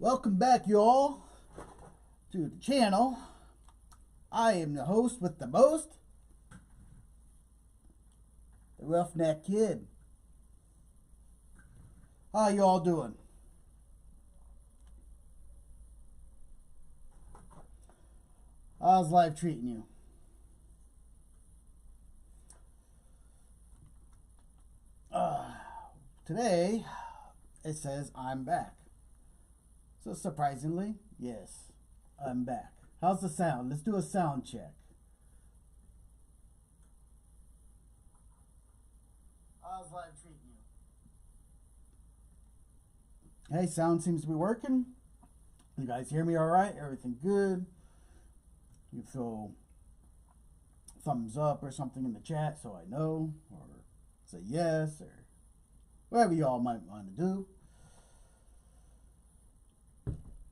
Welcome back, y'all, to the channel. I am the host with the most, the Roughneck Kid. How y'all doing? How's life treating you? Today, it says I'm back. So surprisingly, yes, I'm back. How's the sound? Let's do a sound check. How's life treating you? Hey, sound seems to be working. You guys hear me all right? Everything good? You throw thumbs up or something in the chat so I know, or say yes, or whatever y'all might want to do.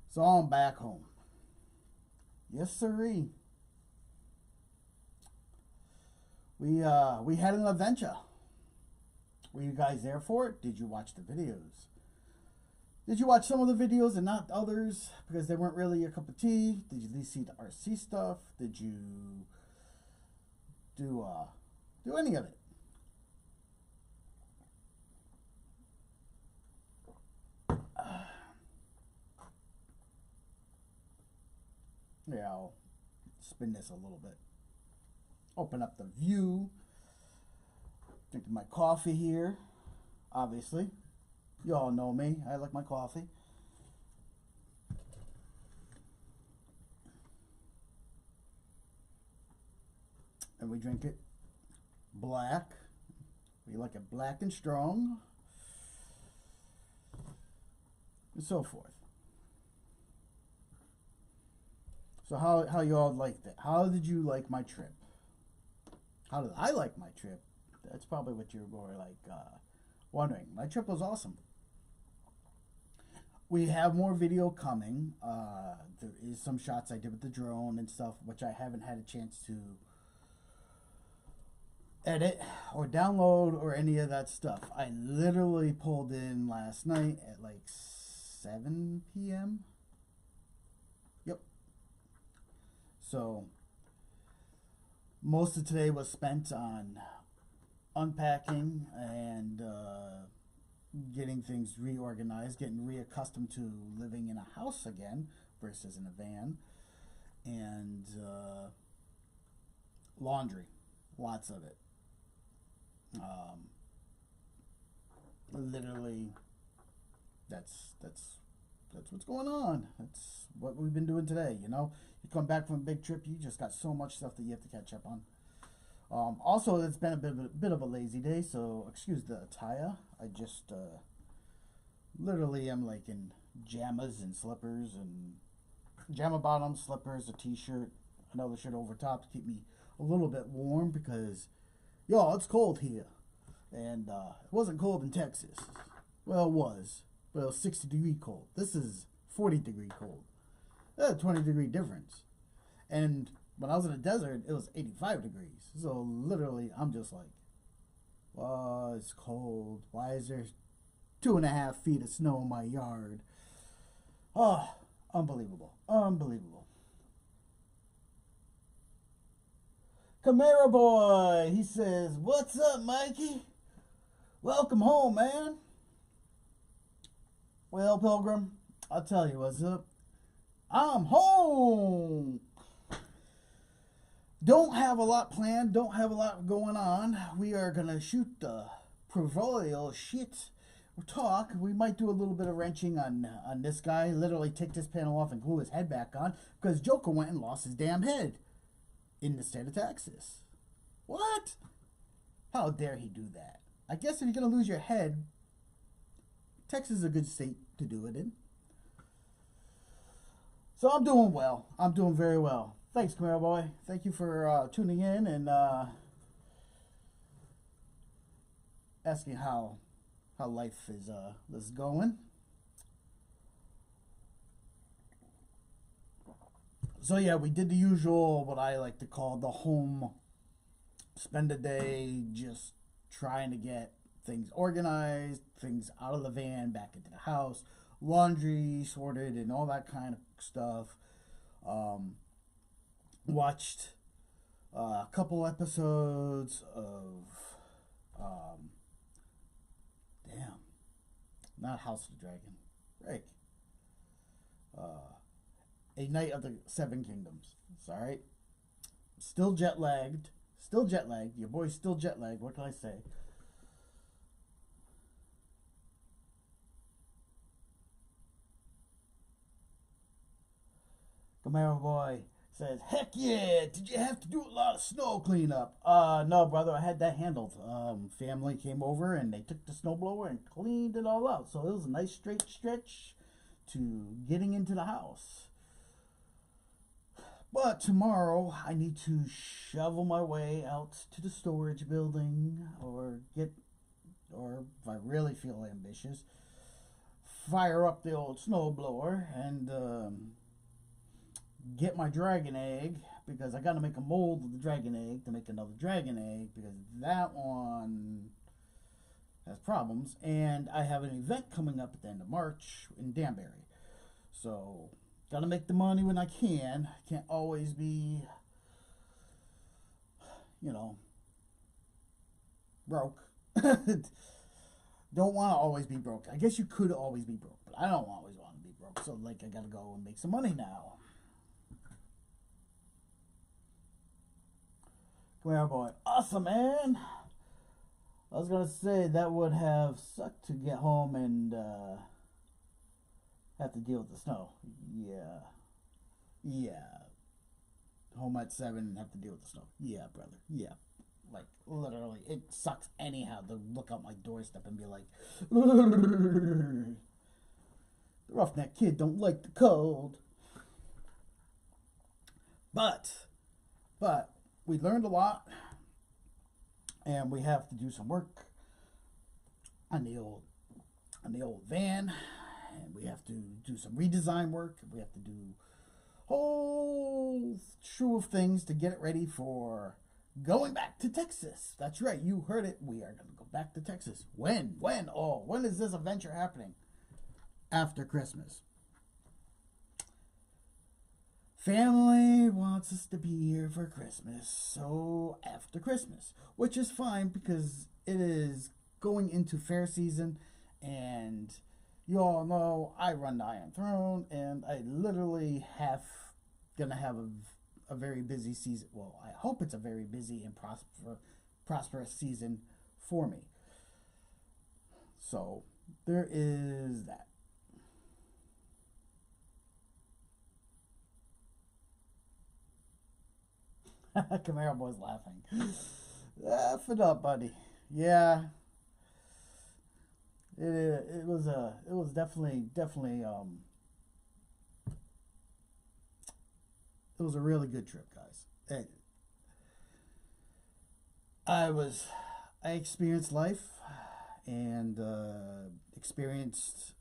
So I'm back home. Yes, sirree. We had an adventure. Were you guys there for it? Did you watch the videos? Did you watch some of the videos and not others because they weren't really your cup of tea? Did you at least see the RC stuff? Did you do any of it? Yeah, I'll spin this a little bit. Open up the view. Drink my coffee here. Obviously, you all know me. I like my coffee. And we drink it black. We like it black and strong. And so forth. So how you all liked it? How did you like my trip? How did I like my trip? That's probably what you're more like wondering. My trip was awesome. We have more video coming. There is some shots I did with the drone and stuff, which I haven't had a chance to edit or download or any of that stuff. I literally pulled in last night at like 7 p.m. Yep. So most of today was spent on unpacking and getting things reorganized, getting reaccustomed to living in a house again versus in a van, and laundry, lots of it. Literally, that's what's going on. That's what we've been doing today. You know, you come back from a big trip, you just got so much stuff that you have to catch up on. Also, it's been a bit of a lazy day, so excuse the attire. I just literally am like in jammas and slippers and jamma bottoms, slippers, a t-shirt, another shirt over top to keep me a little bit warm because, y'all, it's cold here. And it wasn't cold in Texas. Well, it was. But it was 60-degree cold. This is 40-degree cold. That's a 20-degree difference. And when I was in the desert, it was 85 degrees. So literally, I'm just like, oh, it's cold. Why is there 2.5 feet of snow in my yard? Oh, unbelievable. Unbelievable. Camaro Boy, he says, what's up, Mikey? Welcome home, man. Well, Pilgrim, I'll tell you what's up. I'm home. Don't have a lot planned. Don't have a lot going on. We are going to shoot the proverbial shit talk. We might do a little bit of wrenching on this guy. Literally take this panel off and glue his head back on because Joker went and lost his damn head in the state of Texas. What? How dare he do that? I guess if you're going to lose your head, Texas is a good state to do it in. So I'm doing well. I'm doing very well. Thanks, Camaro Boy. Thank you for tuning in and asking how life is going. So yeah, we did the usual, what I like to call the home spend a day, just trying to get things organized, things out of the van, back into the house, laundry sorted and all that kind of stuff. Watched a couple episodes of damn, not House of the Dragon, Rick. A Knight of the Seven Kingdoms. It's all right. Still jet lagged. Still jet lagged. Your boy's still jet lagged. What can I say? Camaro boy says, "Heck yeah! Did you have to do a lot of snow cleanup?" No, brother. I had that handled. Family came over and they took the snowblower and cleaned it all out. So it was a nice straight stretch to getting into the house. But tomorrow I need to shovel my way out to the storage building or if I really feel ambitious, fire up the old snowblower and get my dragon egg, because I got to make a mold of the dragon egg to make another dragon egg, because that one has problems. And I have an event coming up at the end of March in Danbury. So gotta make the money when I can. Can't always be, broke. Don't want to always be broke. I guess you could always be broke, but I don't always want to be broke. So, I gotta go and make some money now. Come here, boy. Awesome, man. I was gonna say that would have sucked to get home and have to deal with the snow. Yeah. Home at 7 and have to deal with the snow. Yeah, brother. Yeah. Literally, it sucks anyhow to look out my doorstep and be like, the roughneck kid don't like the cold. But we learned a lot, and we have to do some work on the old van, and we have to do some redesign work. We have to do a whole slew of things to get it ready for going back to Texas. That's right, you heard it. We are going to go back to Texas. When? Oh, when is this adventure happening? After Christmas. Family wants us to be here for Christmas, so after Christmas, which is fine because it is going into fair season, and you all know I run the Iron Throne, and I literally gonna have a very busy season. Well, I hope it's a very busy and prosperous season for me. So there is that. Camaro boy's laughing. Laugh it up, buddy. Yeah. It was definitely it was a really good trip, guys. I experienced life and experienced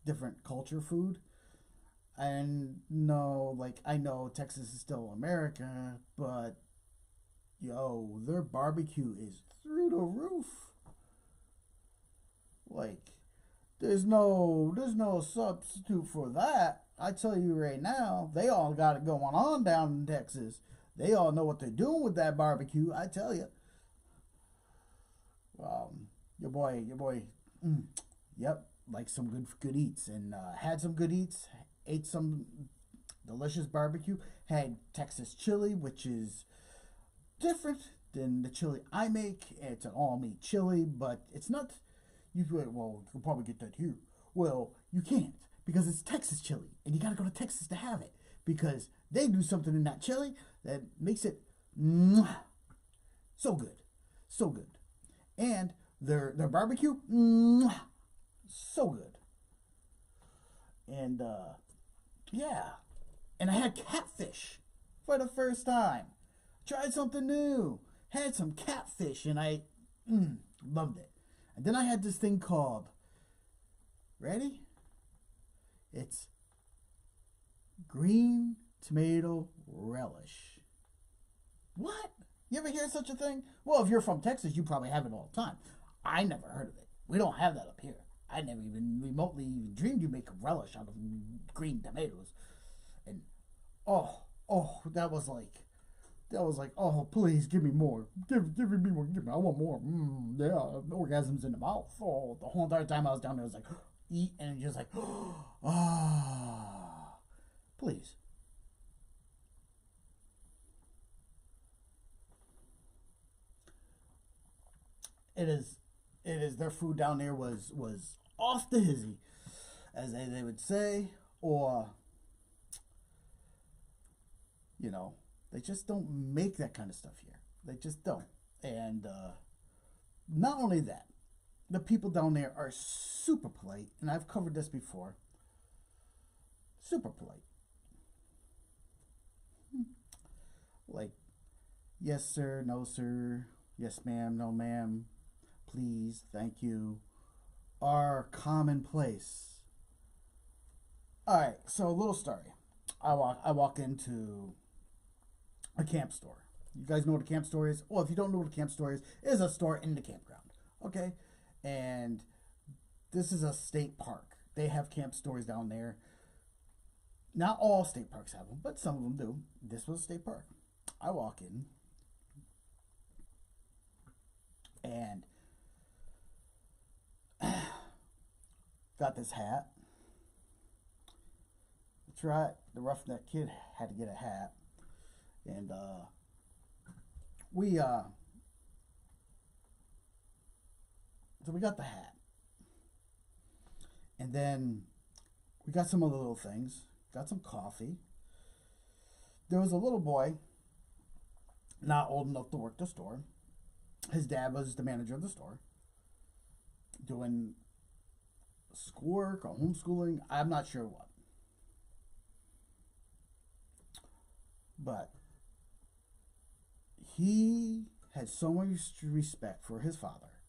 different culture food. And no, I know Texas is still America, but their barbecue is through the roof. There's no substitute for that. I tell you right now, they all got it going on down in Texas. They all know what they're doing with that barbecue. I tell you. Your boy, yep, some good eats, and had some good eats. Ate some delicious barbecue. Had Texas chili, which is different than the chili I make. It's an all-meat chili, but it's not. You can probably get that here. Well, you can't, because it's Texas chili, and you got to go to Texas to have it, because they do something in that chili that makes it so good, and their barbecue so good, and yeah, and I had catfish for the first time. Tried something new. Had some catfish, and I loved it. And then I had this thing called, ready? It's green tomato relish. What? You ever hear of such a thing? Well, if you're from Texas, you probably have it all the time. I never heard of it. We don't have that up here. I never even remotely even dreamed you make a relish out of green tomatoes. And that was like, oh, please give me more. Give me more. I want more. Yeah, orgasms in the mouth. Oh, the whole entire time I was down there, I was like, eat, and just like, ah, please. It is. Their food down there was off the hizzy, as they would say, or you know, they just don't make that kind of stuff here. They just don't. And not only that, the people down there are super polite, and I've covered this before. Super polite. Like, yes, sir, no, sir, yes, ma'am, no, ma'am, please, thank you, are commonplace. All right, so a little story. I walk into a camp store. You guys know what a camp store is? Well, if you don't know what a camp store is, it is a store in the campground. Okay? And this is a state park. They have camp stores down there. Not all state parks have them, but some of them do. This was a state park. I walk in, and got this hat. That's right. The roughneck kid had to get a hat. And so we got the hat. And then we got some other little things. Got some coffee. There was a little boy, not old enough to work the store. His dad was the manager of the store, doing schoolwork or homeschooling. I'm not sure what. But he had so much respect for his father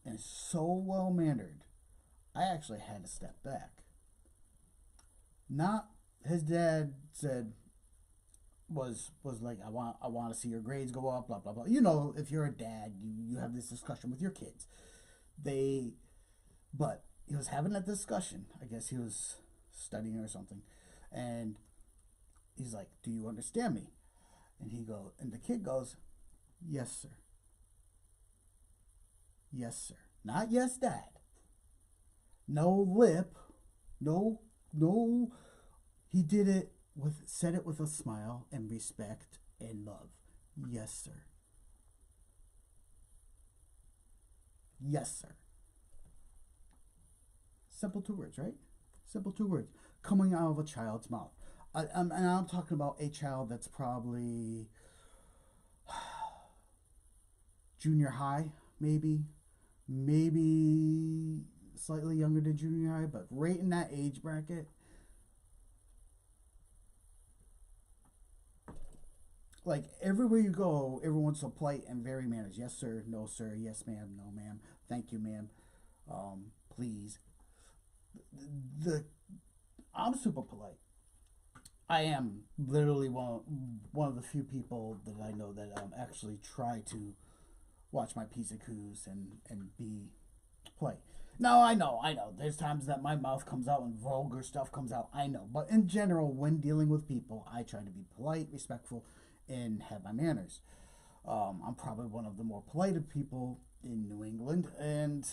and so well mannered, I actually had to step back. Not his dad said was like, I want to see your grades go up, blah blah blah. You know, if you're a dad, you have this discussion with your kids. But he was having that discussion. I guess he was studying or something, and he's like, "Do you understand me?" And the kid goes, "Yes, sir. Yes, sir." Not yes, dad. No lip. No. He said it with a smile and respect and love. Yes, sir. Yes, sir. Simple 2 words, right? Simple 2 words coming out of a child's mouth. And I'm talking about a child that's probably junior high, maybe slightly younger than junior high, but right in that age bracket. Like, everywhere you go, everyone's so polite and very managed. Yes, sir. No, sir. Yes, ma'am. No, ma'am. Thank you, ma'am. Please. I'm super polite. I am literally one of the few people that I know that actually try to watch my P's and Q's and be polite. Now, I know. There's times that my mouth comes out and vulgar stuff comes out. I know. But in general, when dealing with people, I try to be polite, respectful, and have my manners. I'm probably one of the more polite people in New England. And,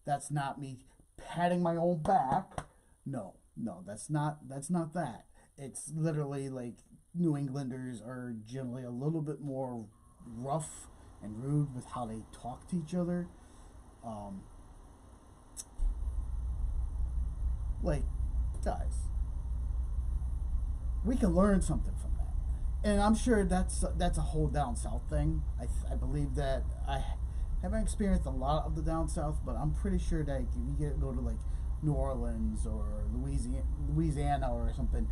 that's not me patting my own back. No, that's not that. It's literally like New Englanders are generally a little bit more rough and rude with how they talk to each other. Like, guys, we can learn something from that, and I'm sure that's a whole down south thing. I believe that I haven't experienced a lot of the down south, but I'm pretty sure that if you go to like New Orleans or Louisiana or something,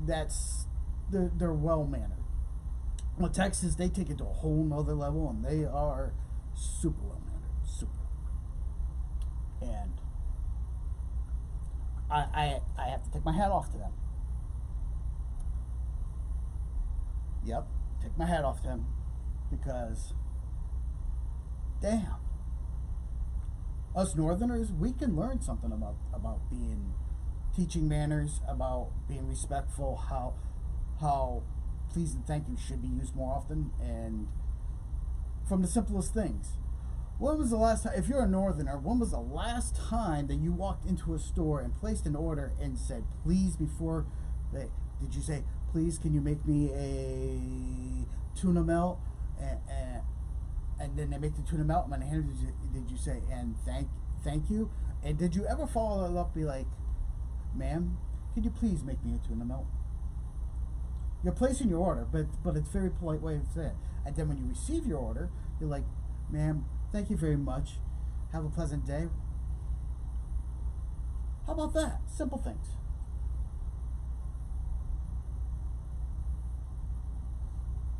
they're well mannered. Well, Texas, they take it to a whole nother level, and they are super well mannered, super. And I have to take my hat off to them. Yep, take my hat off to them, because damn, us Northerners, we can learn something about being teaching manners, about being respectful, how please and thank you should be used more often, and from the simplest things. When was the last time, if you're a Northerner, when was the last time that you walked into a store and placed an order and said, please, before they, did you say, please, can you make me a tuna melt? And then they make the tuna melt, and did you say, and thank you? And did you ever follow it up, be like, ma'am, could you please make me a tuna melt? You're placing your order, but it's a very polite way of saying it. And then when you receive your order, you're like, ma'am, thank you very much. Have a pleasant day. How about that? Simple things.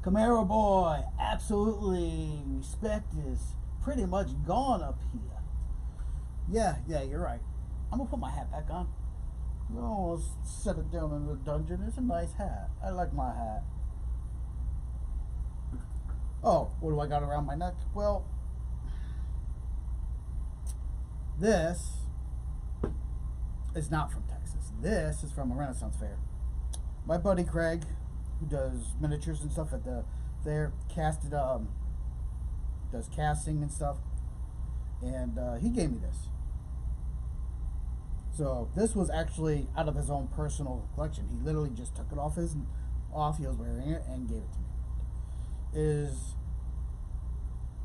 Camaro boy, absolutely. Respect is pretty much gone up here. Yeah, you're right. I'm gonna put my hat back on. Oh, set it down in the dungeon. It's a nice hat. I like my hat. Oh, what do I got around my neck? Well, this is not from Texas. This is from a Renaissance fair. My buddy Craig, who does miniatures and stuff at the there, does casting and stuff, and he gave me this. So this was actually out of his own personal collection. He literally just took it off he was wearing it, and gave it to me.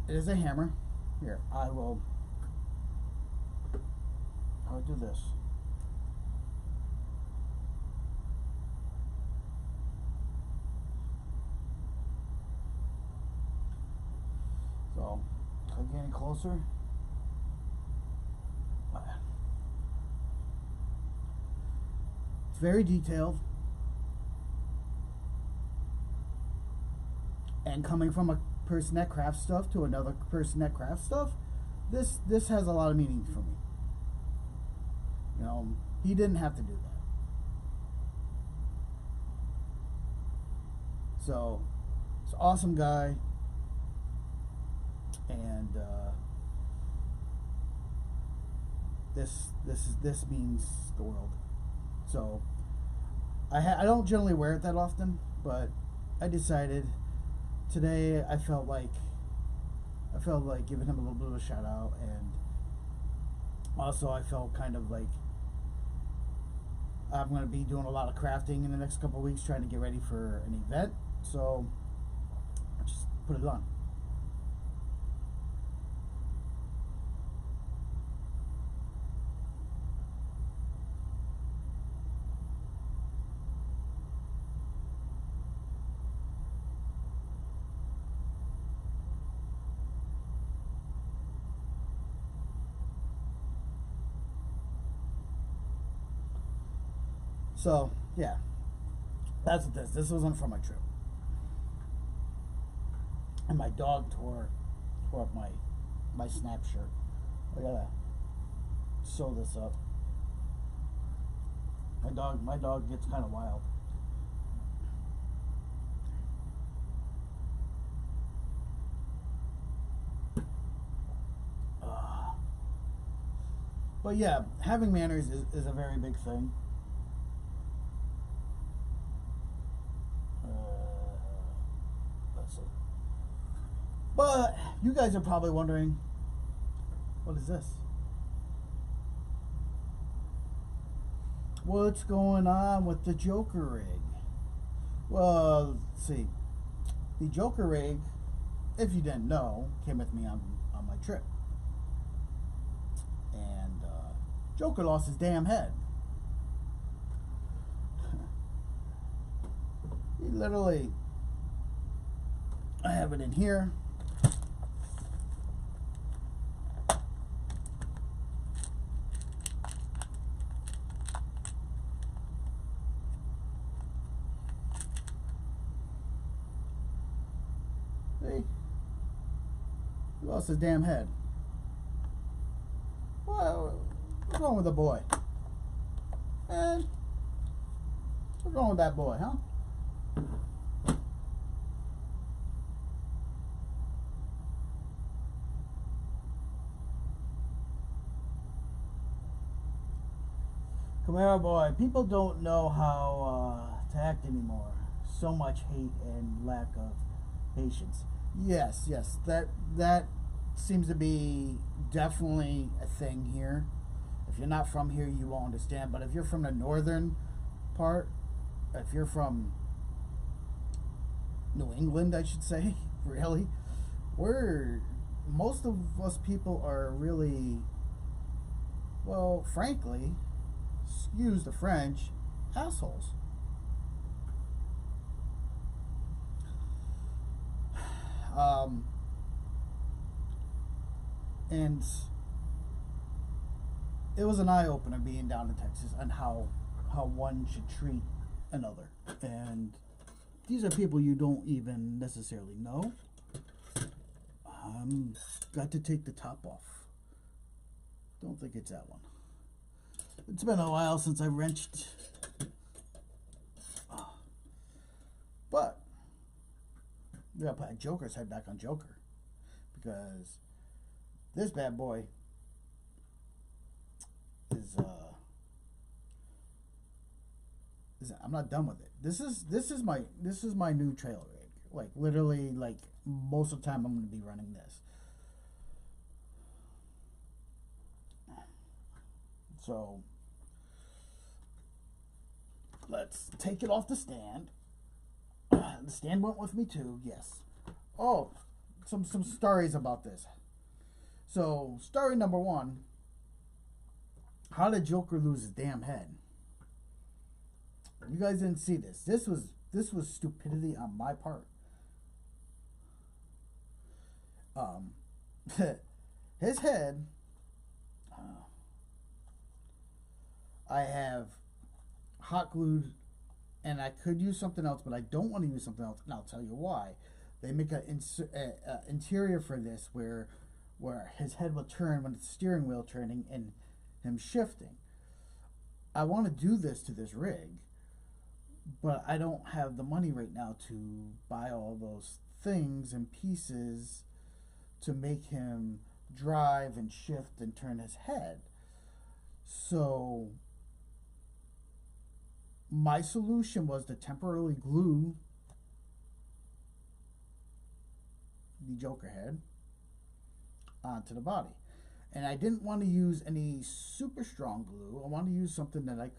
It is a hammer. Here, I'll do this. So, can I get any closer? It's very detailed. And coming from a person that crafts stuff to another person that crafts stuff, this has a lot of meaning for me. You know, he didn't have to do that. So, it's an awesome guy. And this means the world. So I don't generally wear it that often, but I decided today I felt like giving him a little bit of a shout out, and also I felt kind of like I'm going to be doing a lot of crafting in the next couple of weeks, trying to get ready for an event, so I just put it on. So, yeah, that's what this wasn't from my trip. And my dog tore up my snap shirt. I gotta sew this up. My dog gets kind of wild. But yeah, having manners is a very big thing. But you guys are probably wondering, what is this? What's going on with the Joker rig? Well, let's see. The Joker rig, if you didn't know, came with me on my trip. And Joker lost his damn head. He literally, I have it in here. See? He lost his damn head. What's wrong with the boy? And what's wrong with that boy, huh? Camaro boy, people don't know how to act anymore. So much hate and lack of patience. Yes, yes, that seems to be definitely a thing here. If you're not from here, you won't understand. But if you're from the northern part, if you're from New England, I should say, really, we're most of us people are really, well, frankly, excuse the French, assholes. Um, and it was an eye opener being down in Texas and how one should treat another. And these are people you don't even necessarily know. Got to take the top off. Don't think it's that one. It's been a while since I wrenched. But we gotta put Joker's head back on Joker. Because this bad boy is I'm not done with it. This is my new trailer rig. Like literally, like most of the time I'm gonna be running this. So let's take it off the stand. The stand went with me too, yes. Oh, some stories about this. So story number one: how did Joker lose his damn head? You guys didn't see this. This was stupidity on my part. His head. I have hot glued, and I could use something else, but I don't want to use something else, and I'll tell you why. They make an interior for this where his head will turn when it's the steering wheel turning and him shifting. I want to do this to this rig, but I don't have the money right now to buy all those things and pieces to make him drive and shift and turn his head. So my solution was to temporarily glue the Joker head onto the body. And I didn't want to use any super strong glue. I wanted to use something that I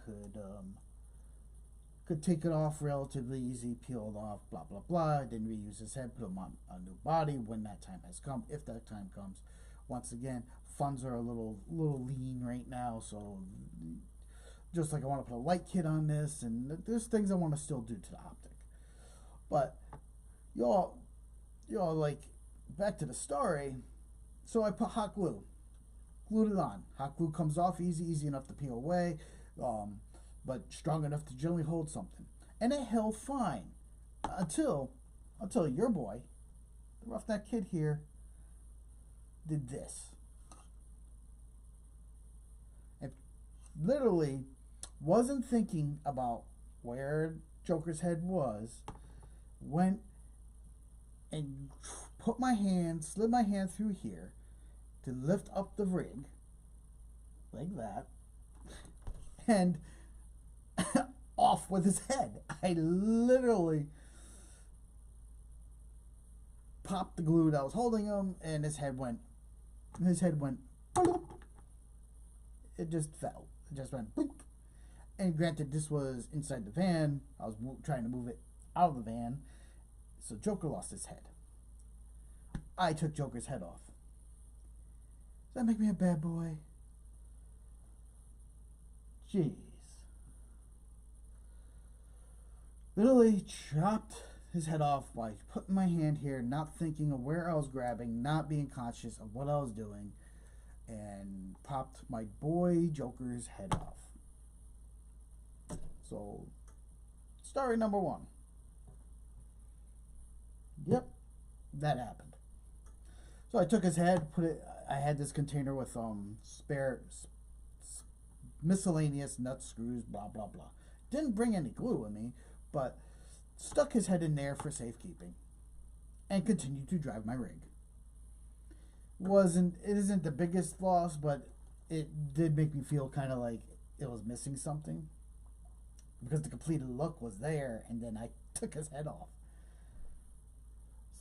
could take it off relatively easy, peel it off, blah, blah, blah. I didn't reuse his head, put him on a new body when that time has come, if that time comes. Once again, funds are a little lean right now, so just like I want to put a light kit on this, and there's things I want to still do to the optic. But y'all like, back to the story. So I put hot glue, glued it on. Hot glue comes off easy enough to peel away, but strong enough to generally hold something. And it held fine until your boy, the roughneck kid here, did this. And literally wasn't thinking about where Joker's head was, went and slid my hand through here to lift up the rig like that, and off with his head. I literally popped the glue that was holding him, and his head went bloop. It just fell. It just went bloop. And granted, this was inside the van. I was trying to move it out of the van. So Joker lost his head. I took Joker's head off. Does that make me a bad boy? Jeez. Literally chopped his head off by putting my hand here, not thinking of where I was grabbing, not being conscious of what I was doing, and popped my boy Joker's head off. So, story number one. Yep, that happened. So I took his head, I had this container with spare miscellaneous nuts, screws, blah, blah, blah. Didn't bring any glue with me, but stuck his head in there for safekeeping and continued to drive my rig. It isn't the biggest loss, but it did make me feel kind of like it was missing something, because the completed look was there, and then I took his head off.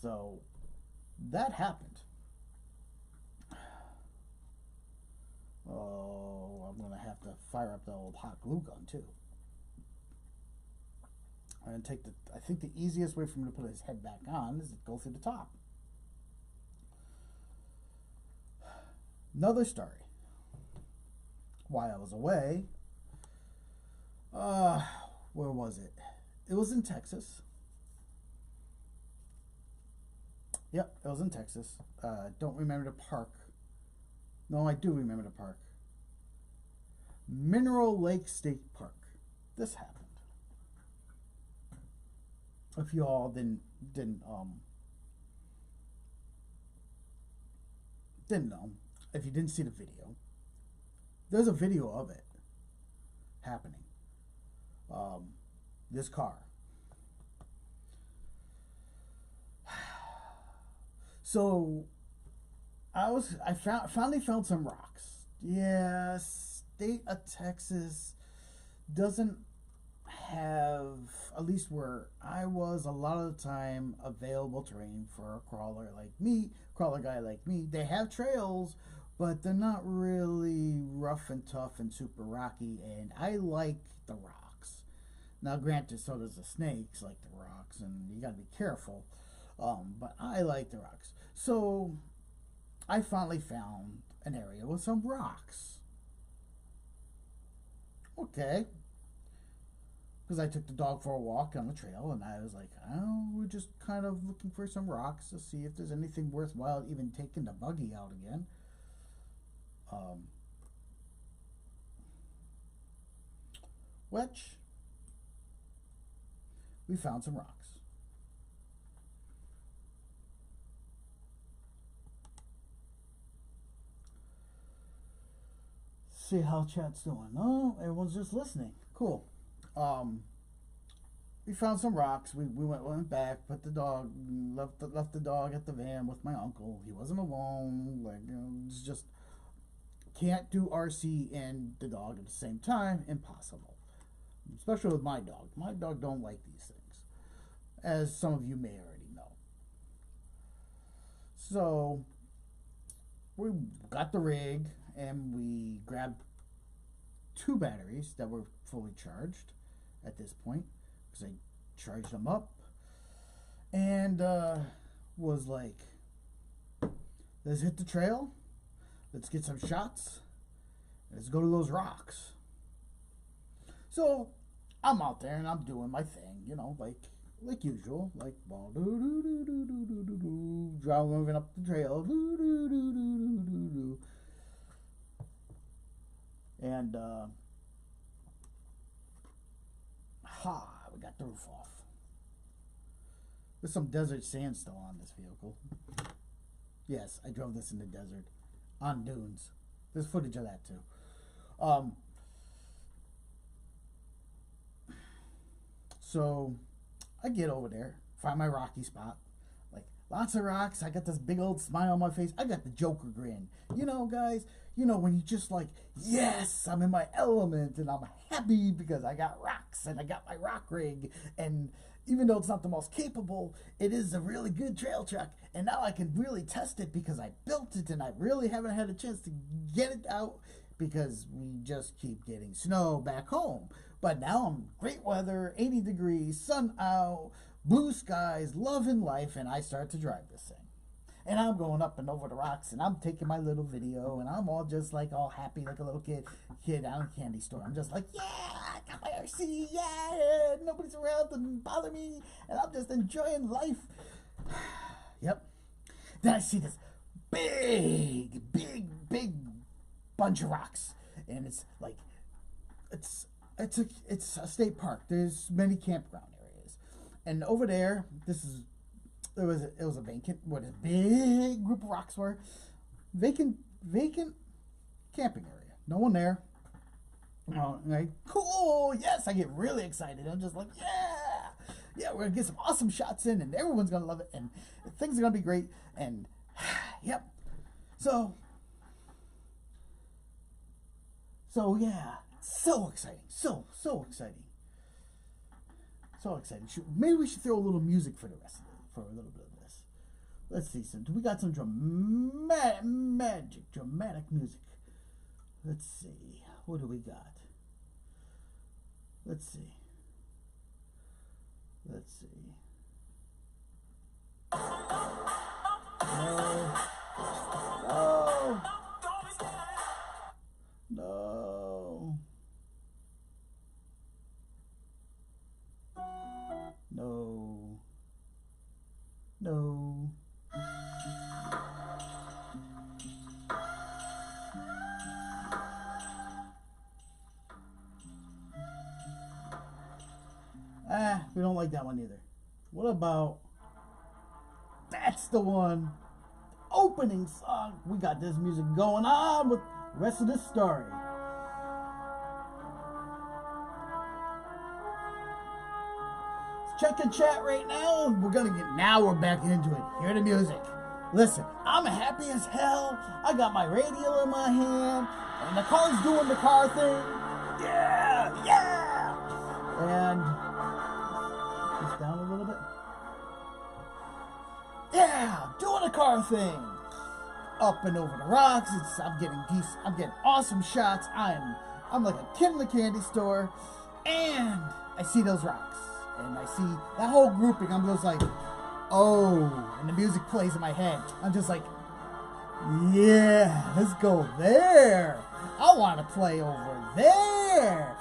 So that happened. Oh, I'm gonna have to fire up the old hot glue gun too. I'm gonna take the. I think the easiest way for me to put his head back on is to go through the top. Another story. While I was away, where was it? It was in Texas. Yep, it was in Texas. Don't remember the park. No, I do remember the park. Mineral Lake State Park. This happened. If you all didn't know, if you didn't see the video, there's a video of it happening. This car. So I finally found some rocks. Yeah, state of Texas doesn't have, at least where I was, a lot of the time available terrain for a crawler guy like me. They have trails, but they're not really rough and tough and super rocky, and I like the rocks. Now granted, so does the snakes like the rocks, and you gotta be careful, but I like the rocks. So I finally found an area with some rocks. Okay. Because I took the dog for a walk on the trail, and I was like, oh, we're just kind of looking for some rocks to see if there's anything worthwhile, even taking the buggy out again. Which, we found some rocks. See how chat's doing. Oh, everyone's just listening. Cool. We found some rocks. We went back, put the dog, left the dog at the van with my uncle. He wasn't alone. Like, it's just can't do RC and the dog at the same time. Impossible. Especially with my dog. My dog don't like these things, as some of you may already know. So we got the rig and we grabbed 2 batteries that were fully charged at this point, because I charged them up, and was like, let's hit the trail, let's get some shots, let's go to those rocks. So I'm out there and I'm doing my thing, like usual, like driving up the trail, and we got the roof off. There's some desert sand still on this vehicle. Yes, I drove this in the desert on dunes. There's footage of that too. So I get over there, find my rocky spot, like lots of rocks. I got this big old smile on my face. I got the Joker grin. Guys, when you just like, yes, I'm in my element and I'm happy because I got rocks and I got my rock rig. And even though it's not the most capable, it is a really good trail truck. And now I can really test it because I built it and I really haven't had a chance to get it out because we just keep getting snow back home. But now I'm great weather, 80 degrees, sun out, blue skies, loving life, and I start to drive this thing. And I'm going up and over the rocks, and I'm taking my little video, and I'm all just like all happy like a little kid down a candy store. I'm just like, yeah, I got my RC, yeah, nobody's around to bother me, and I'm just enjoying life. Yep. Then I see this big bunch of rocks, and it's like, it's a state park. There's many campground areas, and over there, it was a vacant, big group of rocks were vacant camping area. No one there. Like, cool, yes, I get really excited. I'm just like, yeah, we're gonna get some awesome shots in, and everyone's gonna love it, and things are gonna be great, and yep. So yeah, So exciting. So exciting. So exciting. Maybe we should throw a little music for the rest of it, for a little bit of this. Let's see. We got some dramatic music. Let's see. What do we got? Let's see. No. We don't like that one either. What about... That's the one. Opening song. We got this music going on with the rest of this story. Let's check the chat right now, and we're back into it. Hear the music. Listen, I'm happy as hell. I got my radio in my hand, and the car's doing the car thing. Yeah. And just down a little bit. Yeah, doing a car thing. Up and over the rocks. I'm getting awesome shots. I'm like a kid in the candy store, and I see those rocks, and I see that whole grouping. I'm just like, oh, and the music plays in my head. I'm just like, yeah, let's go there. I want to play over there.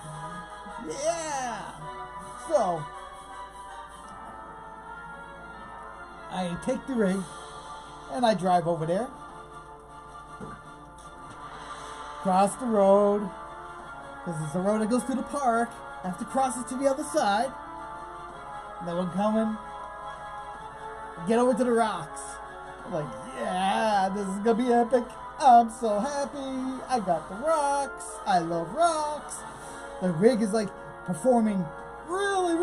Yeah. So I take the rig and I drive over there, cross the road, because it's the road that goes through the park. I have to cross it to the other side. Then I'm coming, get over to the rocks. I'm like, yeah, this is gonna be epic. I'm so happy. I got the rocks. I love rocks. The rig is like performing really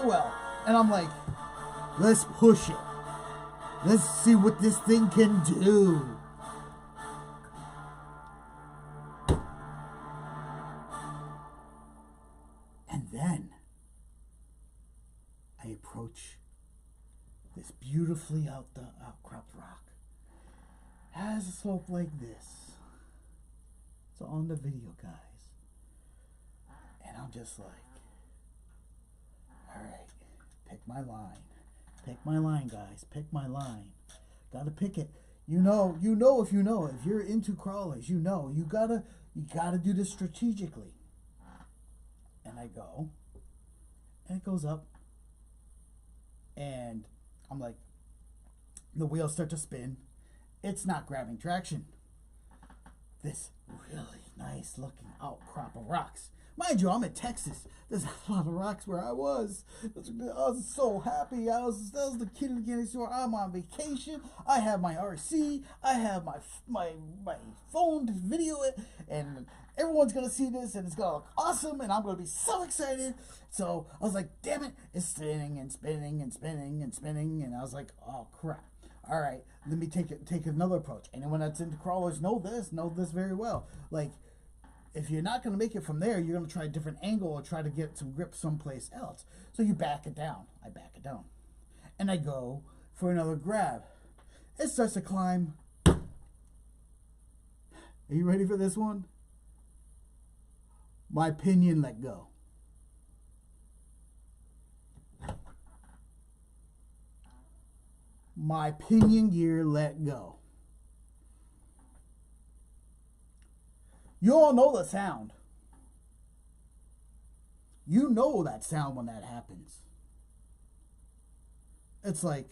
well. And I'm like, let's push it. Let's see what this thing can do. And then I approach this beautifully outcropped rock. Has a slope like this. It's on the video, guys. And I'm just like, all right, pick my line. Pick my line, guys. Pick my line. Gotta pick it. If you're into crawlers, you gotta do this strategically. And I go, and it goes up, and I'm like, the wheels start to spin. It's not grabbing traction. This really nice looking outcrop of rocks. Mind you, I'm in Texas. There's a lot of rocks where I was. I was so happy. That was the kid in the candy store. I'm on vacation. I have my RC. I have my phone to video it, and everyone's gonna see this, and it's gonna look awesome, and I'm gonna be so excited. So I was like, damn it, it's spinning and spinning and spinning and spinning, and I was like, oh crap. All right, let me take another approach. Anyone that's into crawlers know this very well. Like, if you're not going to make it from there, you're going to try a different angle or try to get some grip someplace else. So you back it down. I back it down. And I go for another grab. It starts to climb. Are you ready for this one? My pinion let go. My pinion gear let go. You all know the sound. You know that sound when that happens. It's like,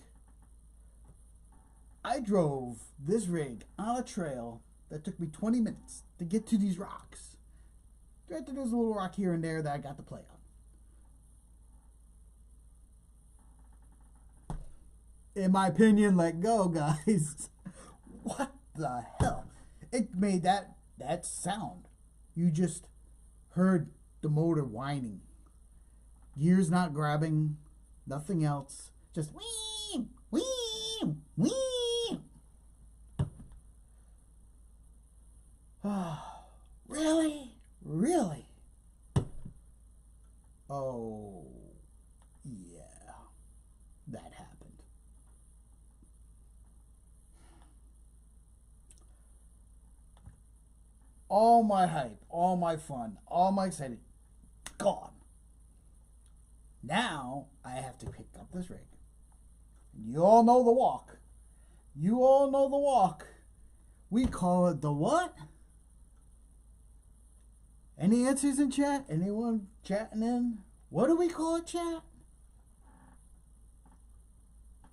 I drove this rig on a trail that took me 20 minutes to get to these rocks. Granted, there's a little rock here and there that I got to play on. In my opinion, let go, guys. What the hell? It made that sound. You just heard the motor whining. Gears not grabbing, nothing else. Just wee, wee, wee. Really? Really? Oh, yeah, that happened. All my hype, all my fun, all my excitement, gone. Now I have to pick up this rig. You all know the walk. You all know the walk. We call it the what? Any answers in chat? Anyone chatting in? What do we call it, chat?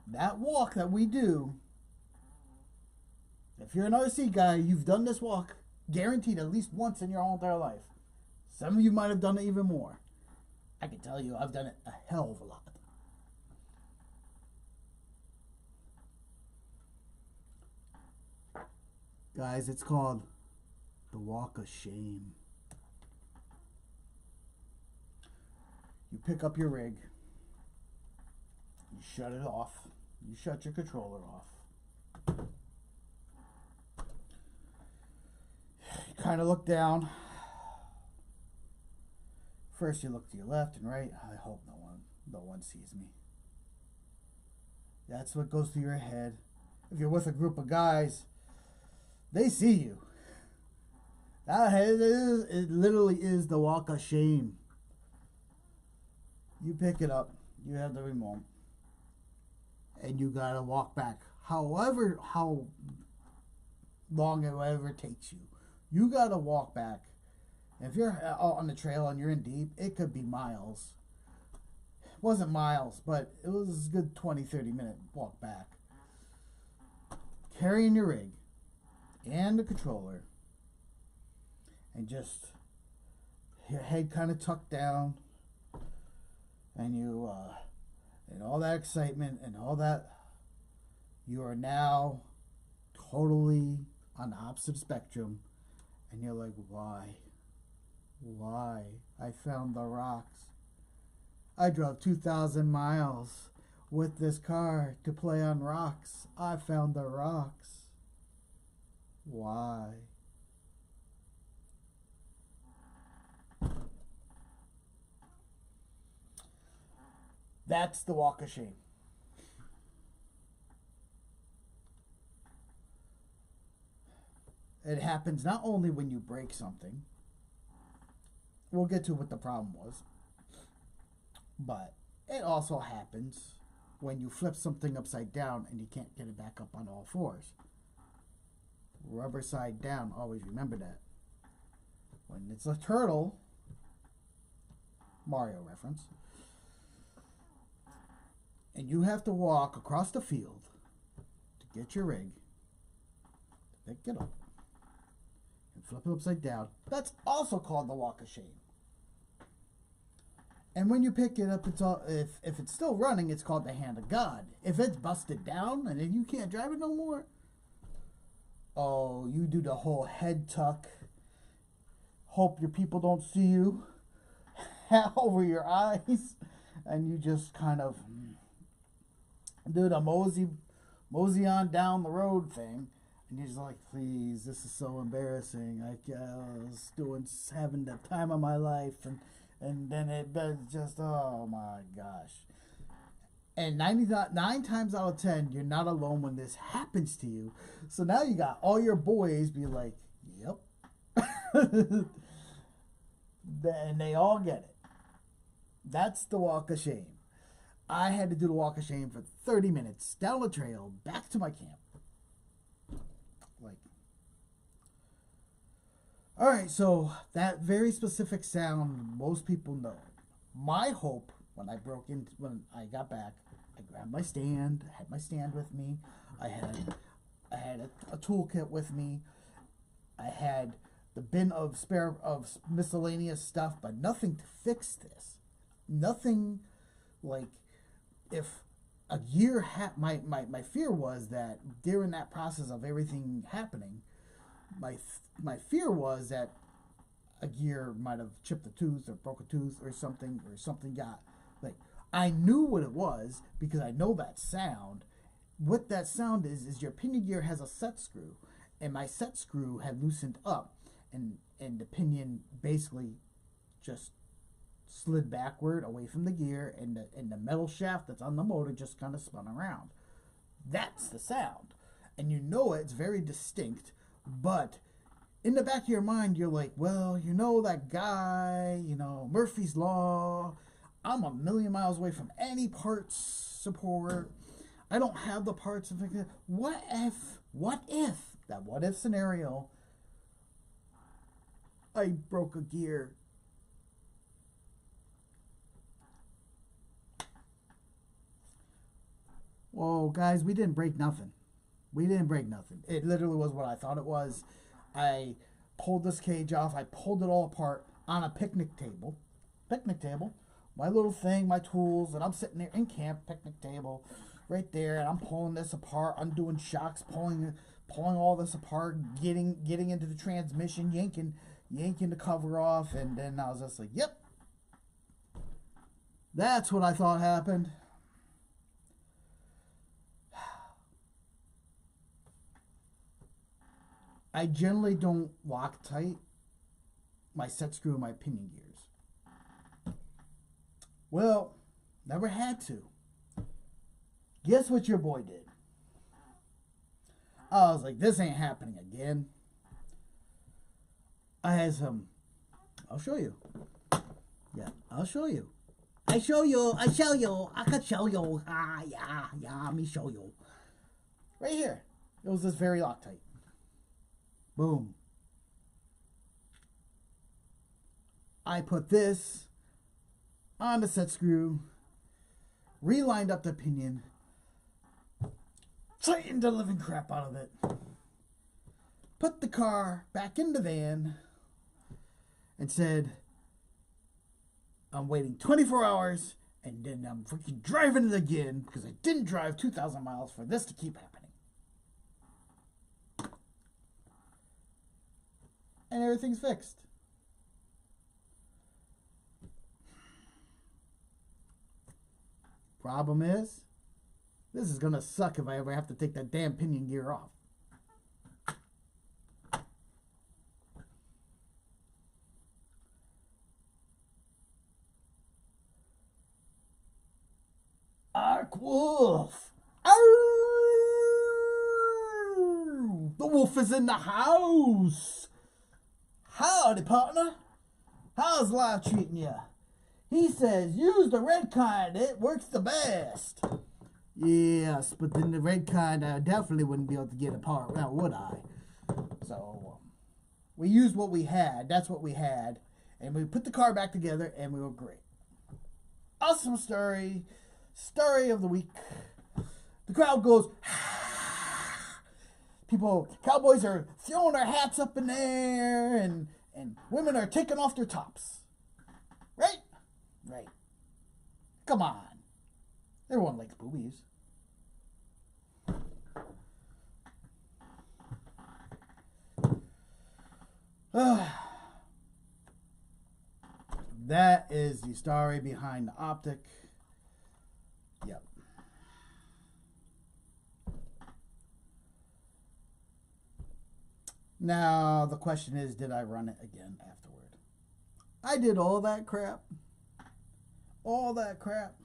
That walk that we do. If you're an RC guy, you've done this walk guaranteed at least once in your whole entire life. Some of you might have done it even more. I can tell you I've done it a hell of a lot. Guys, it's called the Walk of Shame. You pick up your rig, you shut it off, you shut your controller off. You kind of look down. First you look to your left and right. I hope no one sees me. That's what goes through your head. If you're with a group of guys, they see you. It literally is the walk of shame. You pick it up, you have the remote, and you gotta walk back. How long it takes you. You gotta walk back. If you're out on the trail and you're in deep, it could be miles. It wasn't miles, but it was a good 20-30 minute walk back. Carrying your rig and the controller, and just your head kind of tucked down, and you and all that excitement and all that, you are now totally on the opposite spectrum, and you're like, why I found the rocks. I drove 2,000 miles with this car to play on rocks. I found the rocks. Why? That's the walk of shame. It happens not only when you break something. We'll get to what the problem was. But it also happens when you flip something upside down and you can't get it back up on all fours. Rubber side down, always remember that. When it's a turtle, Mario reference, and you have to walk across the field to get your rig, pick it up, and flip it upside down, that's also called the walk of shame. And when you pick it up, it's all, if it's still running, it's called the hand of God. If it's busted down and then you can't drive it no more, oh, you do the whole head tuck, hope your people don't see you, over your eyes, and you just kind of do the mosey on down the road thing, and you're just like, please, this is so embarrassing. I was having the time of my life, and then it just, oh my gosh. And 9 times out of 10, you're not alone when this happens to you. So now you got all your boys be like, yep. And they all get it. That's the walk of shame. I had to do the walk of shame for 30 minutes, down the trail, back to my camp. Like, all right, so that very specific sound, most people know. My hope, when I got back, I grabbed my stand, had my stand with me. I had a toolkit with me. I had the bin of miscellaneous stuff, but nothing to fix this. Nothing like, if a year my fear was that during that process of everything happening, my fear was that a gear might have chipped a tooth or broke a tooth or something got, like, I knew what it was because I know that sound. What that sound is your pinion gear has a set screw, and my set screw had loosened up, and the pinion basically just slid backward away from the gear, and the metal shaft that's on the motor just kind of spun around. That's the sound. And you know it's very distinct, but in the back of your mind, you're like, well, you know that guy, you know, Murphy's Law. I'm a million miles away from any parts support. I don't have the parts. What if, that what if scenario, I broke a gear? Whoa, guys, we didn't break nothing. We didn't break nothing. It literally was what I thought it was. I pulled this cage off. I pulled it all apart on a picnic table. My little thing, my tools, and I'm sitting there in camp, picnic table, right there, and I'm pulling this apart, undoing shocks, pulling all this apart, getting into the transmission, yanking the cover off, and then I was just like, yep. That's what I thought happened. I generally don't lock tight my set screw and my pinion gears. Well, never had to. Guess what your boy did? I was like, this ain't happening again. I had some, I'll show you. Yeah, I'll show you. I could show you. Yeah, me show you. Right here. It was this very Loctite. Boom. I put this on the set screw, relined up the pinion, tightened the living crap out of it, put the car back in the van, and said, I'm waiting 24 hours, and then I'm freaking driving it again, because I didn't drive 2,000 miles for this to keep happening. And everything's fixed. Problem is, this is gonna suck if I ever have to take that damn pinion gear off. Ark Wolf! Arr! The wolf is in the house! Howdy, partner. How's life treating you? He says, use the red kind. It works the best. Yes, but then the red kind, I definitely wouldn't be able to get apart now, would I? So, we used what we had. That's what we had. And we put the car back together, and we were great. Awesome story. Story of the week. The crowd goes, cowboys are throwing their hats up in the air, and women are taking off their tops. Right? Right. Come on. Everyone likes boobies. That is the story behind the Optic. Yep. Now, the question is, did I run it again afterward? I did all that crap. All that crap.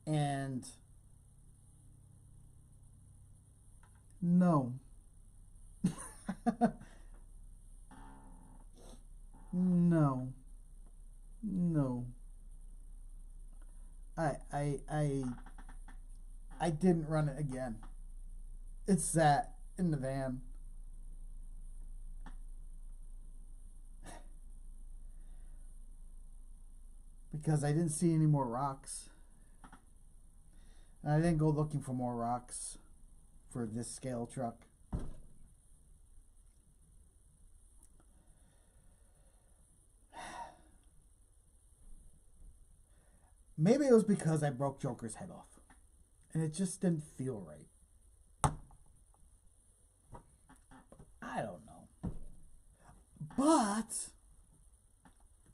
And no. No. No. I didn't run it again. It sat in the van. Because I didn't see any more rocks. And I didn't go looking for more rocks for this scale truck. Maybe it was because I broke Joker's head off. And it just didn't feel right. I don't know. But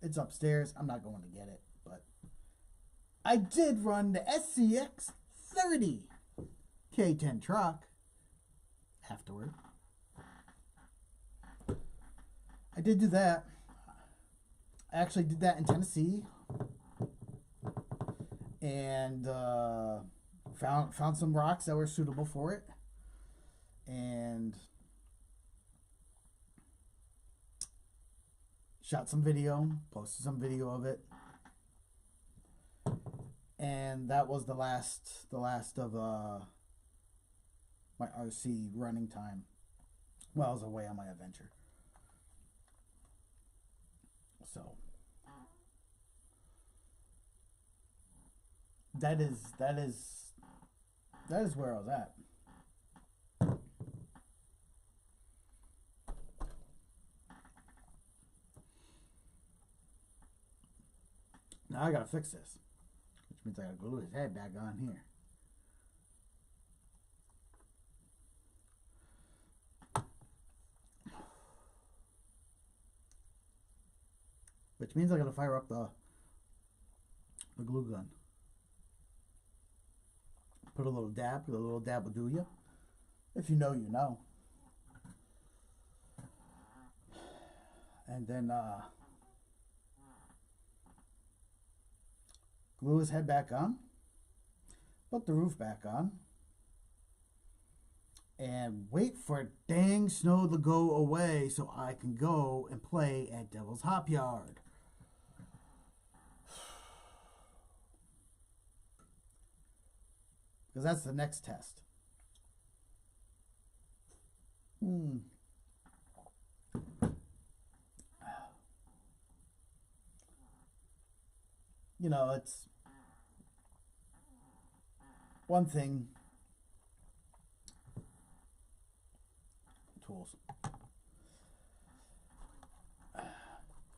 it's upstairs. I'm not going to get it. But I did run the SCX 30 K10 truck afterward. I did do that. actually did that in Tennessee, and found some rocks that were suitable for it, and shot some video, posted some video of it, and that was the last of my RC running time while I was away on my adventure. So that is where I was at. Now I gotta fix this, which means I gotta glue his head back on here. Which means I gotta fire up the glue gun. Put a little dab will do you. If you know, you know. And then glue his head back on. Put the roof back on. And wait for dang snow to go away so I can go and play at Devil's Hop Yard. Because that's the next test. You know, it's one thing. Tools.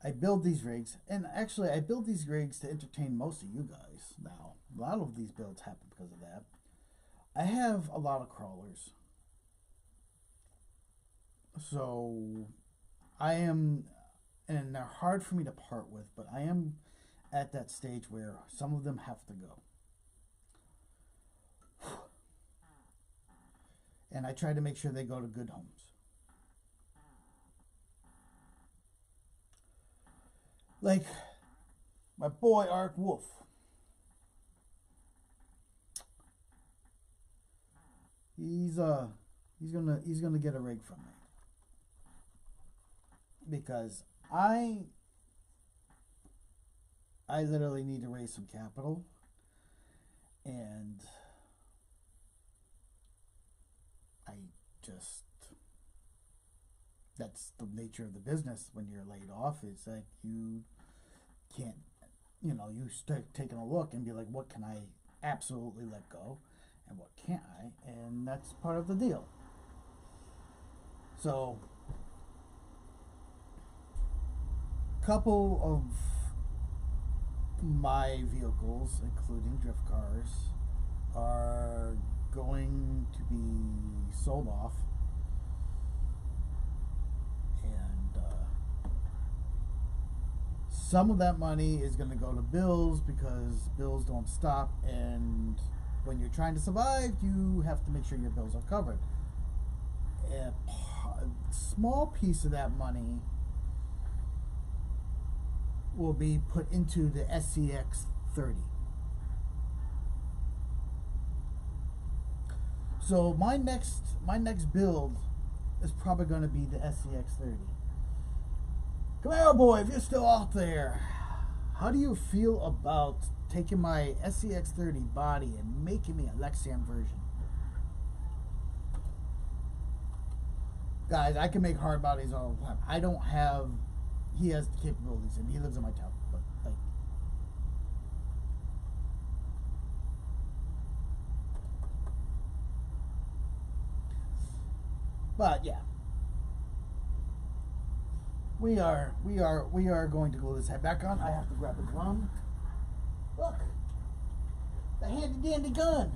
I build these rigs, and actually I build these rigs to entertain most of you guys now. A lot of these builds happen because of that. I have a lot of crawlers. So I am, and they're hard for me to part with, but I am at that stage where some of them have to go. And I try to make sure they go to good homes. Like my boy Ark Wolf. He's gonna get a rig from me. Because I literally need to raise some capital, and that's the nature of the business when you're laid off. It's like you can't, you start taking a look and be like, what can I absolutely let go and what can't I? And that's part of the deal. So couple of my vehicles, including drift cars, are going to be sold off, and some of that money is going to go to bills, because bills don't stop, and when you're trying to survive, you have to make sure your bills are covered. A small piece of that money will be put into the SCX 30. So my next build is probably going to be the SCX 30. Camaro boy, if you're still out there, how do you feel about taking my SCX 30 body and making me a Lexan version? Guys, I can make hard bodies all the time. I don't have. He has the capabilities, and he lives in my town. But yeah, we are going to glue this head back on. I have to grab the drum. Look, the handy dandy gun.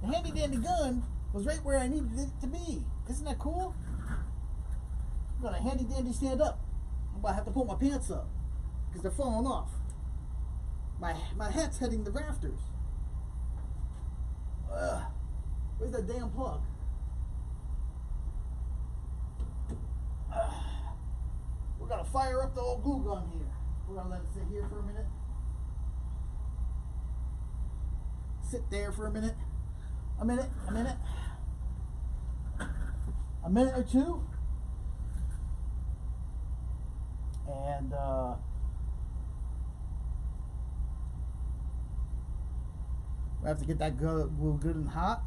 The handy dandy gun was right where I needed it to be. Isn't that cool? I've got a handy dandy stand up. I'm about to have to pull my pants up because they're falling off. My hat's hitting the rafters. Where's that damn plug? We're gonna fire up the old glue gun here. We're gonna let it sit here for a minute. Sit there for a minute. A minute or two. And we have to get that glue good and hot.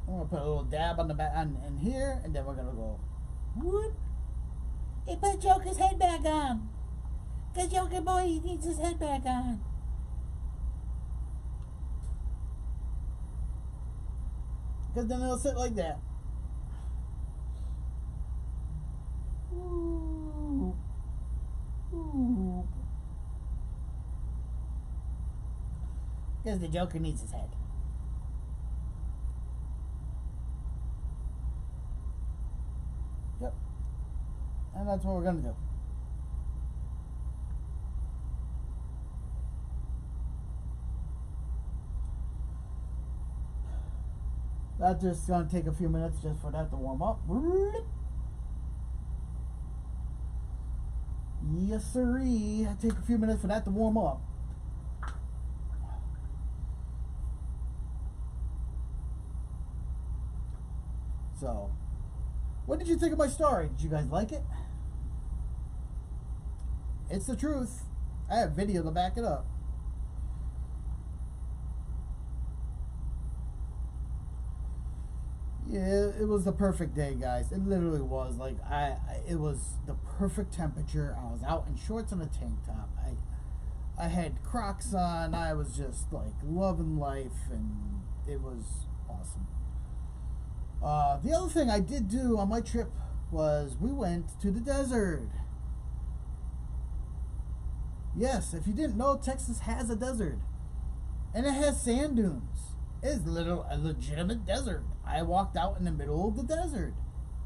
I'm gonna put a little dab on the back in here, and then we're gonna go whoop. He put Joker's head back on. Cause Joker boy, he needs his head back on. Because then it'll sit like that. Ooh. Ooh. Because the Joker needs his head. Yep. And that's what we're going to do. That's just going to take a few minutes just for that to warm up. Yes, sirree. It'll take a few minutes for that to warm up. So, what did you think of my story? Did you guys like it? It's the truth. I have video to back it up. Yeah, it was the perfect day, guys. It literally was. Like, it was the perfect temperature. I was out in shorts and a tank top. I had Crocs on. I was just like loving life, and it was awesome. The other thing I did do on my trip was we went to the desert. Yes, if you didn't know, Texas has a desert, and it has sand dunes. It's a legitimate desert. I walked out in the middle of the desert.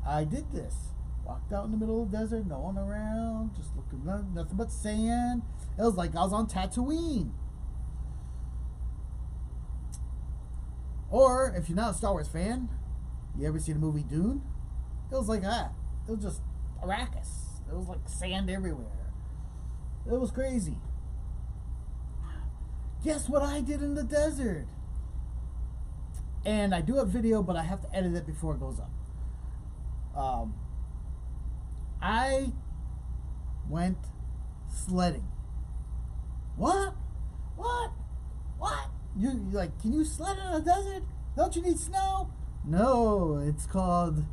I did this. Walked out in the middle of the desert, no one around, just looking, nothing but sand. It was like I was on Tatooine. Or, if you're not a Star Wars fan, you ever see the movie Dune? It was like that. It was just Arrakis. It was like sand everywhere. It was crazy. Guess what I did in the desert? And I do have video, but I have to edit it before it goes up. I went sledding. What? You like, can you sled in a desert? Don't you need snow? No, it's called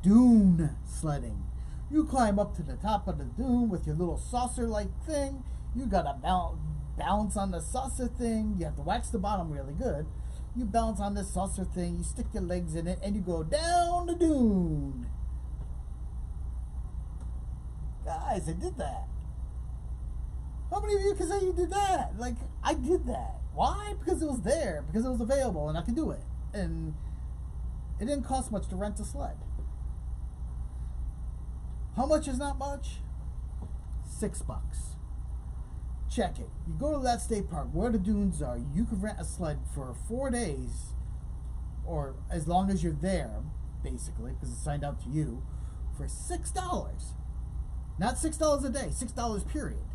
dune sledding. You climb up to the top of the dune with your little saucer-like thing. You gotta balance on the saucer thing. You have to wax the bottom really good. You balance on this saucer thing, you stick your legs in it, and you go down the dune. Guys, I did that. How many of you can say you did that? Like, I did that. Why? Because it was there. Because it was available, and I could do it. And it didn't cost much to rent a sled. How much is not much? $6. Check it. You go to that state park where the dunes are. You can rent a sled for 4 days, or as long as you're there, basically, because it's signed out to you, for $6. Not $6 a day, $6 period.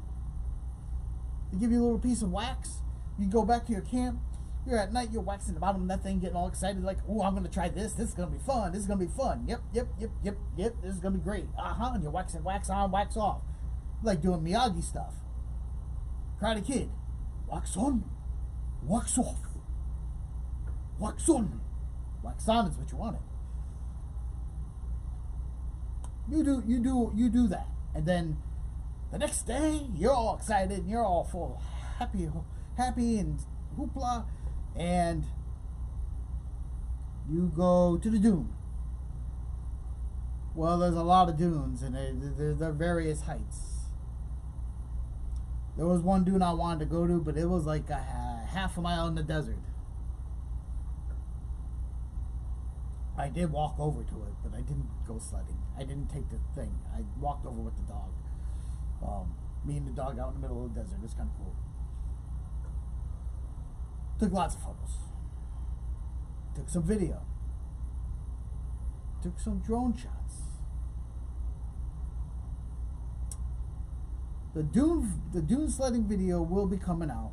They give you a little piece of wax. You go back to your camp. You're at night, you're waxing the bottom of that thing, getting all excited, like, oh, I'm going to try this. This is going to be fun. This is going to be fun. Yep. This is going to be great. And you're waxing, wax on, wax off. Like doing Miyagi stuff. Karate Kid. Wax on, wax off. Wax on. Wax on is what you wanted. You do that. And then the next day, you're all excited and you're all full happy and hoopla, and you go to the dune. Well, there's a lot of dunes, and they're various heights. There was one dune I wanted to go to, but it was like a half a mile in the desert. I did walk over to it, but I didn't go sledding. I didn't take the thing. I walked over with the dog. Me and the dog out in the middle of the desert. It's kind of cool. Took lots of photos. Took some video. Took some drone shots. the dune sledding video will be coming out.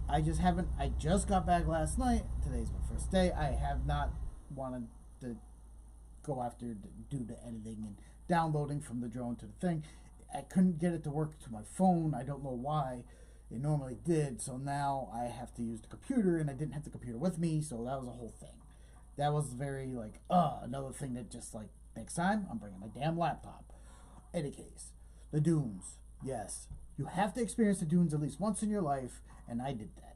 I just got back last night. Today's my first day. I have not wanted to go after do the editing and downloading from the drone to the thing. I couldn't get it to work to my phone. I don't know why. It normally did, so now I have to use the computer, and I didn't have the computer with me, so that was a whole thing. That was very like another thing that just like next time I'm bringing my damn laptop. Any case, the dunes. Yes, you have to experience the dunes at least once in your life, and I did that.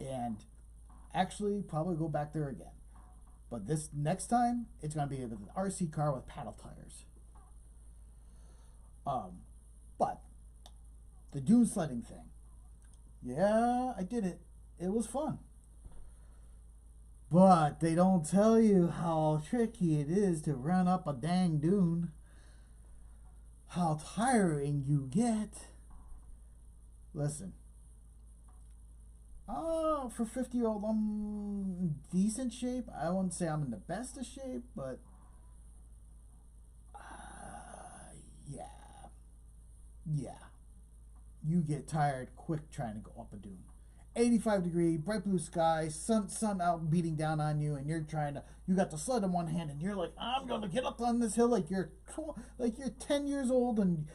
And actually, probably go back there again. But this next time, it's gonna be an RC car with paddle tires. But the dune sledding thing. Yeah, I did it. It was fun. But they don't tell you how tricky it is to run up a dang dune. How tiring you get. Listen. For 50-year-old, I'm in decent shape. I wouldn't say I'm in the best of shape, but yeah. You get tired quick trying to go up a dune. 85-degree, bright blue sky, sun out beating down on you, and you got the sled in one hand, and you're like, I'm gonna get up on this hill like you're 10 years old, and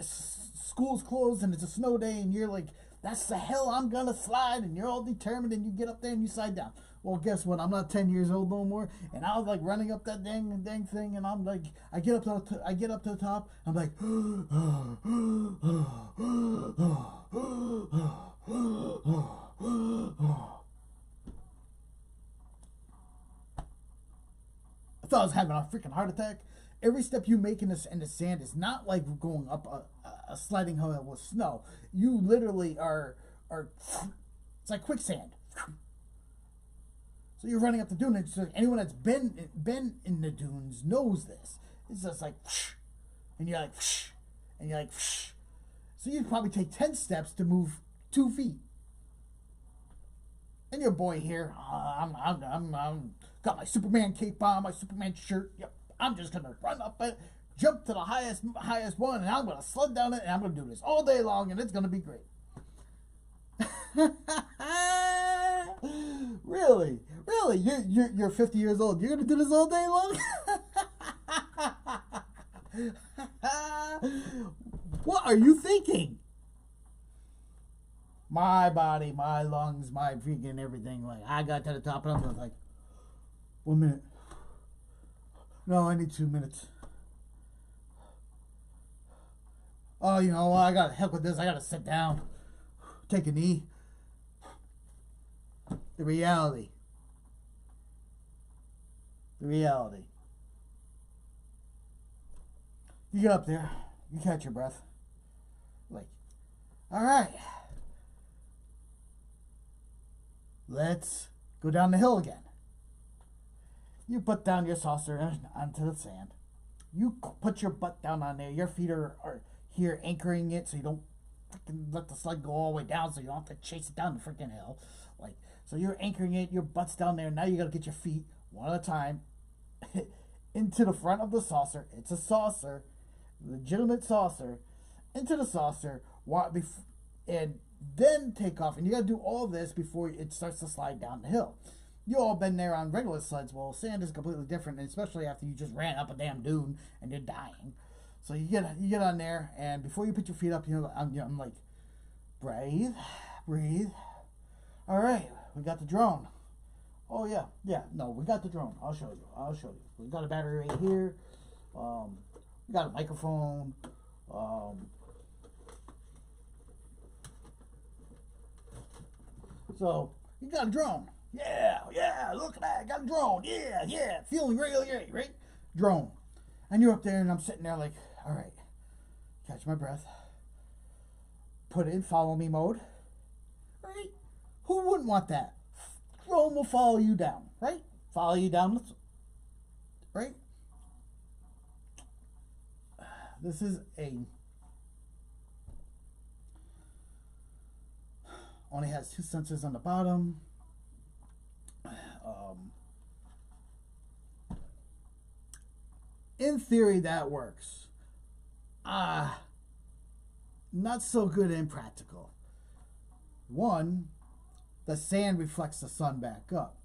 school's closed, and it's a snow day, and you're like, that's the hill I'm gonna slide, and you're all determined, and you get up there and you slide down. Well, guess what? I'm not 10 years old no more, and I was like running up that dang thing, and I'm like, I get up to the top, I'm like, I thought I was having a freaking heart attack. Every step you make in the sand is not like going up a sliding hill with snow. You literally are it's like quicksand. So you're running up the dune. And so anyone that's been in the dunes knows this. It's just like, and you're like, and you're like, so you'd probably take 10 steps to move 2 feet. And your boy here, I'm got my Superman cape on, my Superman shirt. Yep, I'm just gonna run up it, jump to the highest one, and I'm gonna sled down it, and I'm gonna do this all day long, and it's gonna be great. Really? You're 50 years old. You're gonna do this all day long? What are you thinking? My body, my lungs, my freaking everything. Like, I got to the top and I was like, 1 minute. No, I need 2 minutes. Oh, you know, I got to heck with this. I got to sit down, take a knee. The reality. You get up there, you catch your breath. Like, all right. Let's go down the hill again. You put down your saucer onto the sand. You put your butt down on there. Your feet are here anchoring it so you don't freaking let the sled go all the way down so you don't have to chase it down the freaking hill. Like, so you're anchoring it, your butt's down there. Now you got to get your feet one at a time into the front of the saucer. It's a saucer, legitimate saucer, into the saucer, and then take off. And you got to do all this before it starts to slide down the hill. You all been there on regular sleds. Well, sand is completely different, and especially after you just ran up a damn dune and you're dying. So you get on there, and before you put your feet up, I'm like, breathe. All right, we got the drone. Oh yeah, no, we got the drone. I'll show you. We got a battery right here. We got a microphone. So you got a drone. Yeah, look at that. I got a drone. Yeah. Feeling real, right? Drone. And you're up there, and I'm sitting there like, all right, catch my breath. Put it in follow me mode. Right? Who wouldn't want that? Drone will follow you down, right? Follow you down, right? This is only has 2 sensors on the bottom. In theory, that works. not so good and practical. One, the sand reflects the sun back up.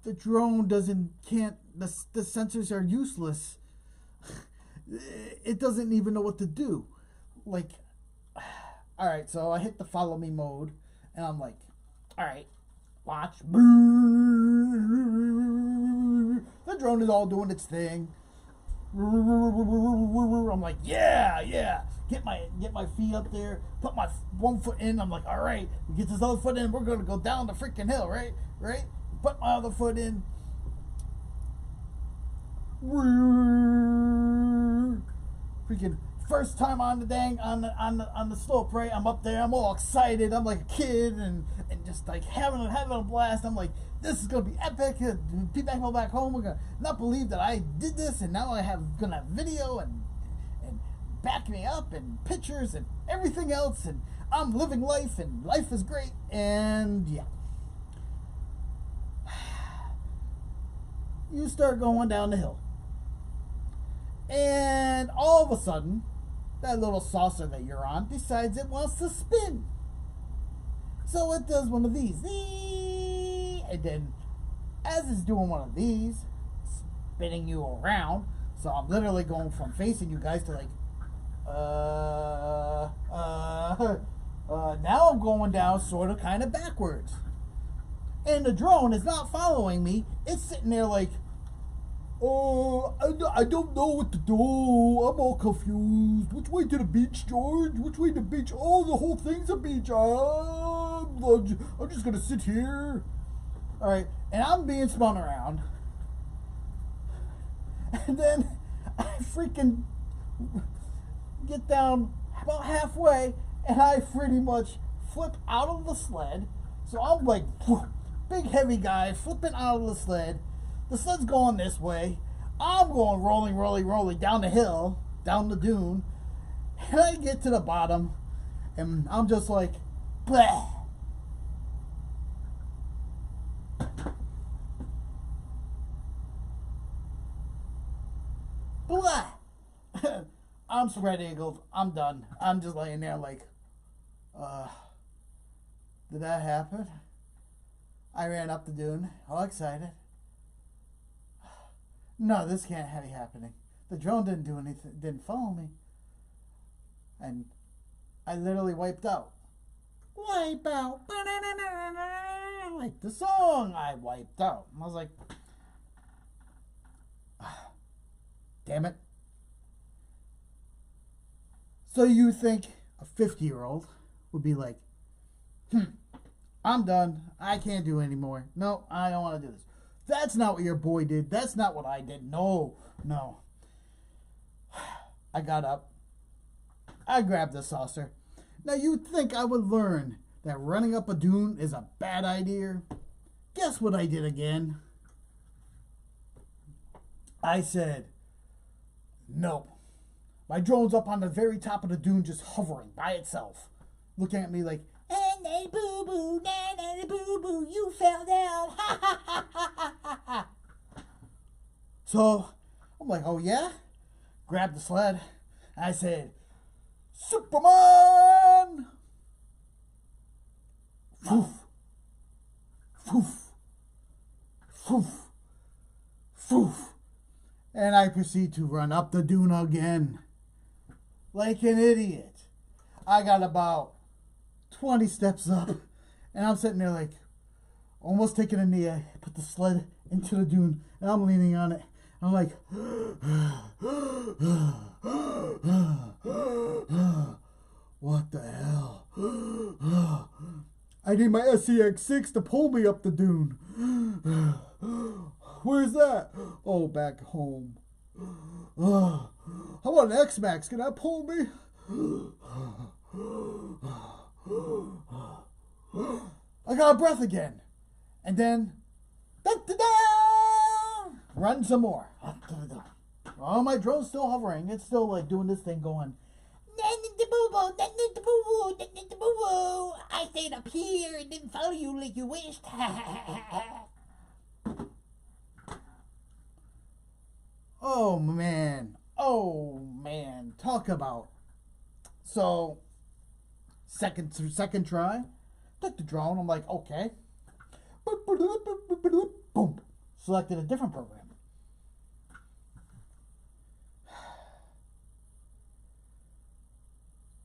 The drone can't, the sensors are useless. It doesn't even know what to do. Like, all right, so I hit the follow me mode, and I'm like, all right, watch. The drone is all doing its thing. I'm like, yeah. Get my feet up there, put my one foot in. I'm like, all right, get this other foot in. We're gonna go down the freaking hill, right? Put my other foot in. Freaking first time on the on the slope, right? I'm up there. I'm all excited. I'm like a kid and just like having a blast. I'm like, this is gonna be epic. Be back home. We're gonna not believe that I did this, and now gonna have video and back me up and pictures and everything else, and I'm living life, and life is great. And yeah, you start going down the hill, and all of a sudden, that little saucer that you're on decides it wants to spin. So it does one of these. And then, as it's doing one of these, spinning you around, so I'm literally going from facing you guys to like, now I'm going down sort of kind of backwards. And the drone is not following me. It's sitting there like, I don't know what to do. I'm all confused. Which way to the beach, George? Which way to the beach? Oh, the whole thing's a beach. I'm just going to sit here. All right. And I'm being spun around. And then I freaking get down about halfway, and I pretty much flip out of the sled. So I'm like, big heavy guy flipping out of the sled. The sled's going this way. I'm going rolling down the hill, down the dune. And I get to the bottom, and I'm just like, bleh. Blah. I'm spread eagled. I'm done. I'm just laying there like, did that happen? I ran up the dune, all excited. No, this can't be happening. The drone didn't do anything, didn't follow me. And I literally wiped out. Wipe out. Like the song, I wiped out. And I was like, damn it. So you think a 50-year-old would be like, I'm done. I can't do it anymore. No, I don't want to do this. That's not what your boy did. That's not what I did. No. I got up. I grabbed the saucer. Now you'd think I would learn that running up a dune is a bad idea. Guess what I did again? I said, nope. My drone's up on the very top of the dune just hovering by itself. Looking at me like, Nanny boo boo, nanny boo boo, you fell down. Ha ha ha ha ha ha. So I'm like, oh yeah? Grabbed the sled. I said, Superman! Foof. Foof. Foof. Foof. And I proceed to run up the dune again. Like an idiot. I got about 20 steps up, and I'm sitting there like, almost taking a knee. I put the sled into the dune, and I'm leaning on it. I'm like, what the hell? I need my SCX-6 to pull me up the dune. Where's that? Oh, back home. How about an X-Max? Can that pull me? I got a breath again. And then, run some more. Oh, my drone's still hovering. It's still like doing this thing going, I stayed up here and didn't follow you like you wished. oh man, talk about. So, second try, took the drone. I'm like, okay. Boom. Selected a different program.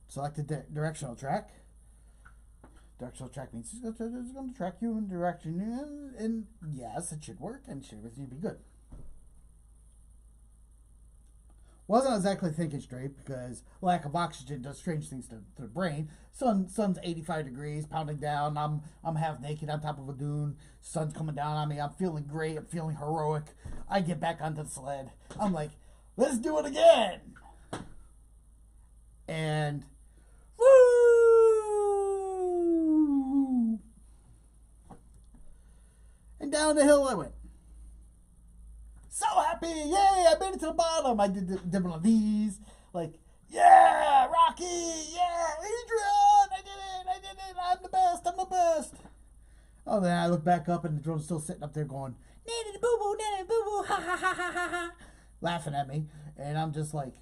Selected directional track. Directional track means it's going to track you in direction, and yes, it should work, and everything should be good. Wasn't exactly thinking straight because lack of oxygen does strange things to the brain. Sun's 85 degrees, pounding down. I'm half naked on top of a dune. Sun's coming down on me. I'm feeling great. I'm feeling heroic. I get back onto the sled. I'm like, let's do it again. And woo! And down the hill I went. So happy, yay, I made it to the bottom. I did one of these, like, yeah, Rocky, yeah, Adrian, I did it, I'm the best. Oh, then I look back up and the drone's still sitting up there going, nanny boo boo, ha ha ha ha ha ha, laughing at me. And I'm just like,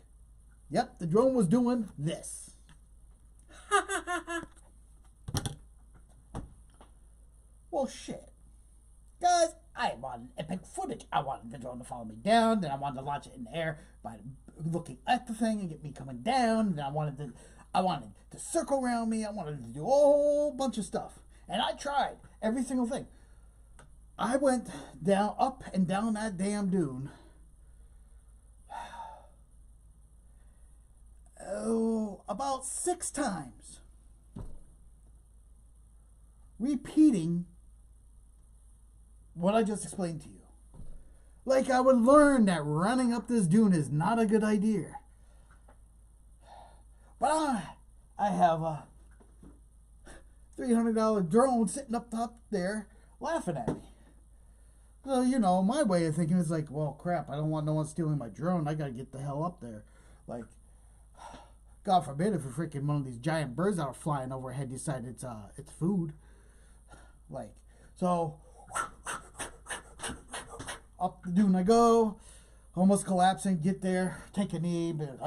yep, the drone was doing this. Ha ha ha ha. Well, shit. Guys, I wanted epic footage. I wanted the drone to follow me down. Then I wanted to launch it in the air by looking at the thing and get me coming down. Then I wanted to circle around me. I wanted to do a whole bunch of stuff. And I tried every single thing. I went down, up and down that damn dune. Oh, about 6 times. Repeating what I just explained to you. Like I would learn that running up this dune is not a good idea. But I have a $300 drone sitting up top there laughing at me. So, you know, my way of thinking is like, well, crap, I don't want no one stealing my drone. I got to get the hell up there. Like, God forbid if a freaking one of these giant birds that are flying overhead decide it's food. Like, so up the dune I go, almost collapsing, get there, take a knee, but,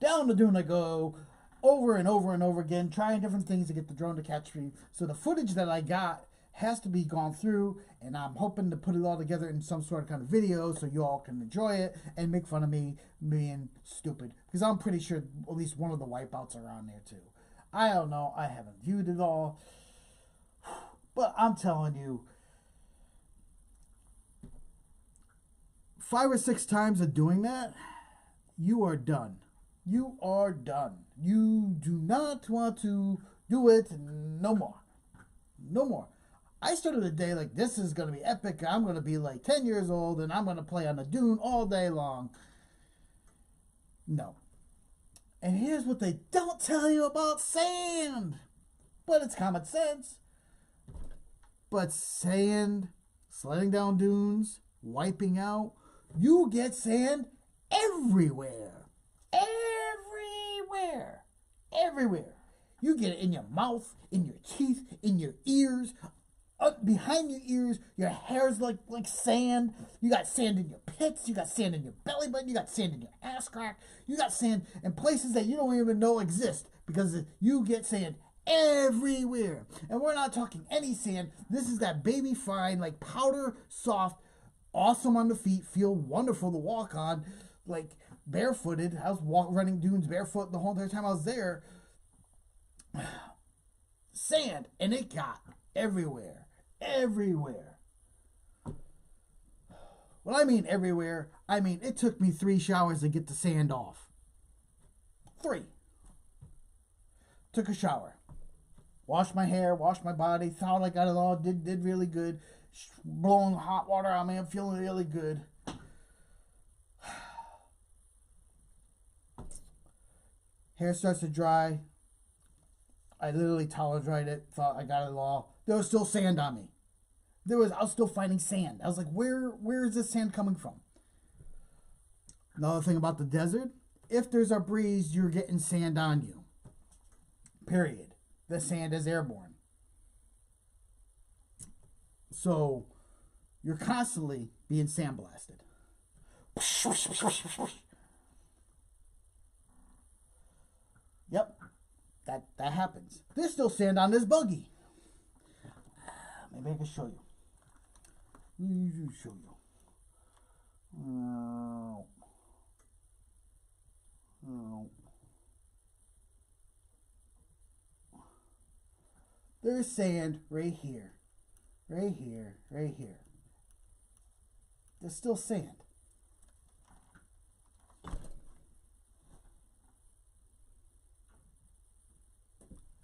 down the dune I go, over and over and over again, trying different things to get the drone to catch me. So the footage that I got has to be gone through, and I'm hoping to put it all together in some sort of kind of video so you all can enjoy it and make fun of me being stupid. Because I'm pretty sure at least one of the wipeouts are on there too. I don't know. I haven't viewed it all. But I'm telling you, 5 or 6 times of doing that, you are done. You are done. You do not want to do it no more. No more. I started the day like, this is going to be epic. I'm going to be like 10 years old and I'm going to play on the dune all day long. No. And here's what they don't tell you about sand. But it's common sense. But sand, sledding down dunes, wiping out, you get sand everywhere. Everywhere. Everywhere. You get it in your mouth, in your teeth, in your ears, up behind your ears. Your hair's like sand. You got sand in your pits. You got sand in your belly button. You got sand in your ass crack. You got sand in places that you don't even know exist because you get sand everywhere. And we're not talking any sand. This is that baby fine, like powder soft, awesome on the feet, feel wonderful to walk on, like barefooted. I was running dunes barefoot the whole entire time I was there. Sand, and it got everywhere. Everywhere. When I mean everywhere, I mean it took me 3 showers to get the sand off. 3. Took a shower. Washed my hair, washed my body, thought I got it all, did really good. Blowing hot water on me, I'm feeling really good. Hair starts to dry. I literally towel dried it, thought I got it all. There was still sand on me. I was still finding sand. I was like, where is this sand coming from? Another thing about the desert, if there's a breeze, you're getting sand on you. Period. The sand is airborne. So you're constantly being sandblasted. that happens. There's still sand on this buggy. Maybe I can show you. Show you. There's sand right here. Right here. Right here. There's still sand.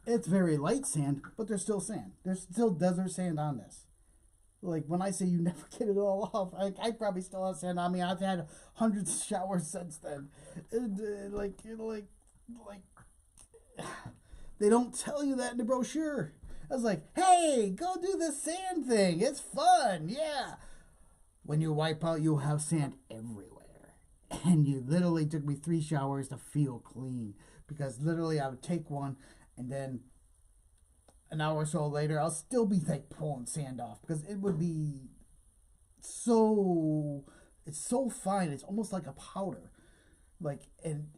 It's very light sand, but there's still sand. There's still desert sand on this. Like, when I say you never get it all off, I probably still have sand on me. I've had hundreds of showers since then. They don't tell you that in the brochure. I was like, hey, go do the sand thing. It's fun. Yeah. When you wipe out, you'll have sand everywhere. And you literally took me 3 showers to feel clean. Because literally I would take one, and then an hour or so later, I'll still be like pulling sand off. Because it would be it's so fine. It's almost like a powder. Like, and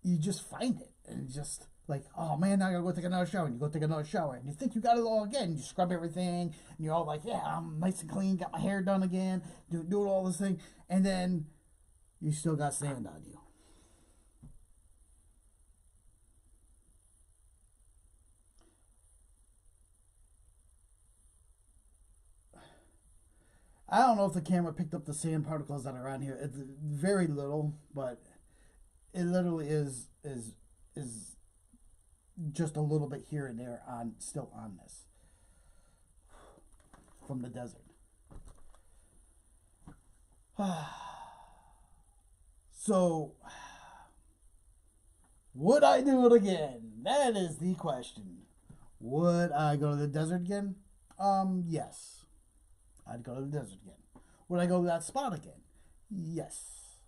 you just find it. And it's just like, oh man, now I gotta go take another shower. And you go take another shower. And you think you got it all again. You scrub everything. And you're all like, yeah, I'm nice and clean. Got my hair done again. Doing all this thing. And then you still got sand on you. I don't know if the camera picked up the sand particles that are on here. It's very little, but it literally is just a little bit here and there still on this from the desert. So, would I do it again? That is the question. Would I go to the desert again? Yes. I'd go to the desert again. Would I go to that spot again? Yes.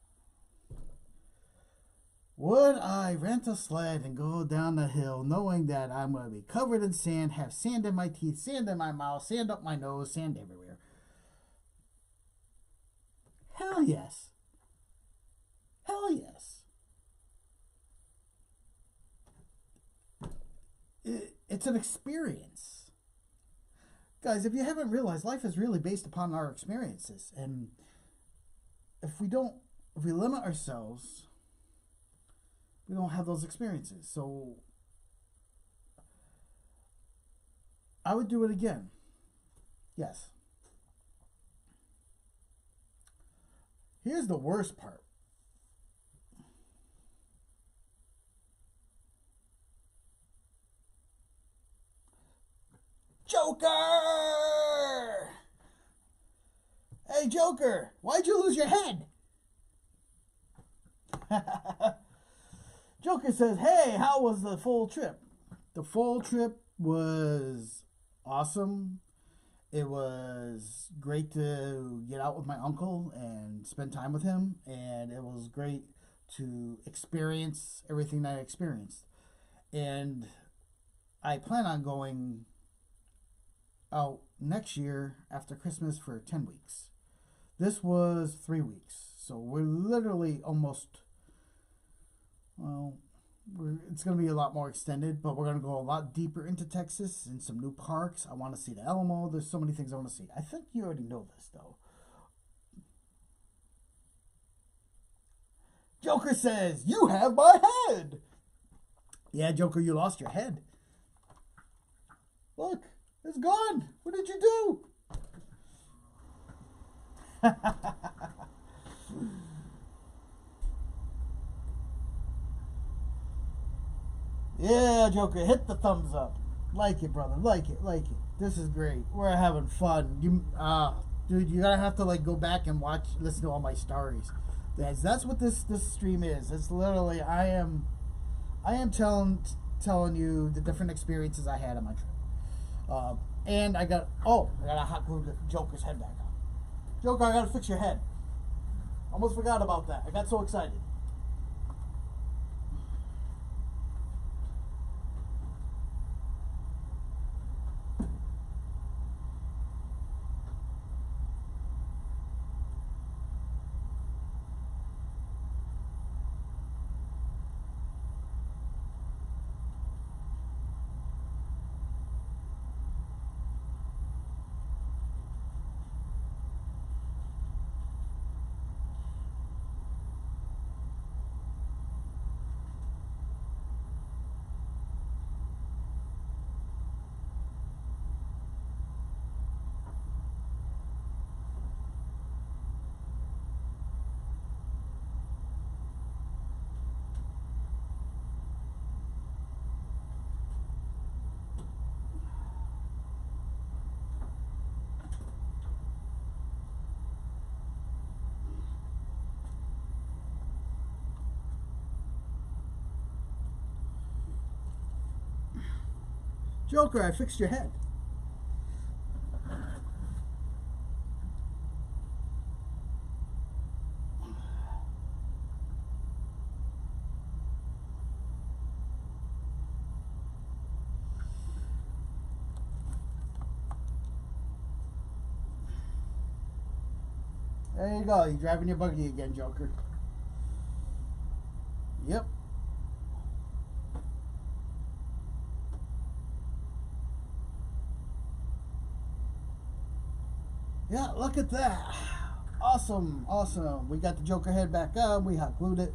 Would I rent a sled and go down the hill knowing that I'm going to be covered in sand, have sand in my teeth, sand in my mouth, sand up my nose, sand everywhere? Hell yes. Hell yes. It's an experience. Guys, if you haven't realized, life is really based upon our experiences. And if we limit ourselves, we don't have those experiences. So I would do it again. Yes. Here's the worst part. Joker! Hey, Joker, why'd you lose your head? Joker says, hey, how was the full trip? The full trip was awesome. It was great to get out with my uncle and spend time with him. And it was great to experience everything that I experienced. And I plan on going out next year after Christmas for 10 weeks. This was 3 weeks. So we're literally almost, it's going to be a lot more extended, but we're going to go a lot deeper into Texas and some new parks. I want to see the Alamo. There's so many things I want to see. I think you already know this, though. Joker says, you have my head. Yeah, Joker, you lost your head. Look, it's gone. What did you do? Yeah, Joker, hit the thumbs up. Like it, brother. Like it. This is great. We're having fun. Dude, you gotta have to go back and listen to all my stories. That's what this stream is. It's literally I am telling you the different experiences I had on my trip. And I got a hot glue Joker's head back on. Joker, I gotta fix your head. Almost forgot about that. I got so excited. Joker, I fixed your head. There you go. You're driving your buggy again, Joker. Yep. Yeah, look at that. Awesome, awesome. We got the Joker head back on. We hot glued it.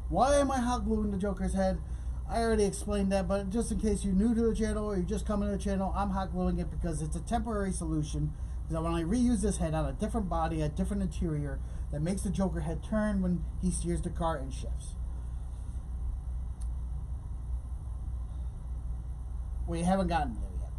Why am I hot gluing the Joker's head? I already explained that, but just in case you're new to the channel or you're just coming to the channel, I'm hot gluing it because it's a temporary solution. Because when I reuse this head on a different body, a different interior, that makes the Joker head turn when he steers the car and shifts. We haven't gotten there yet.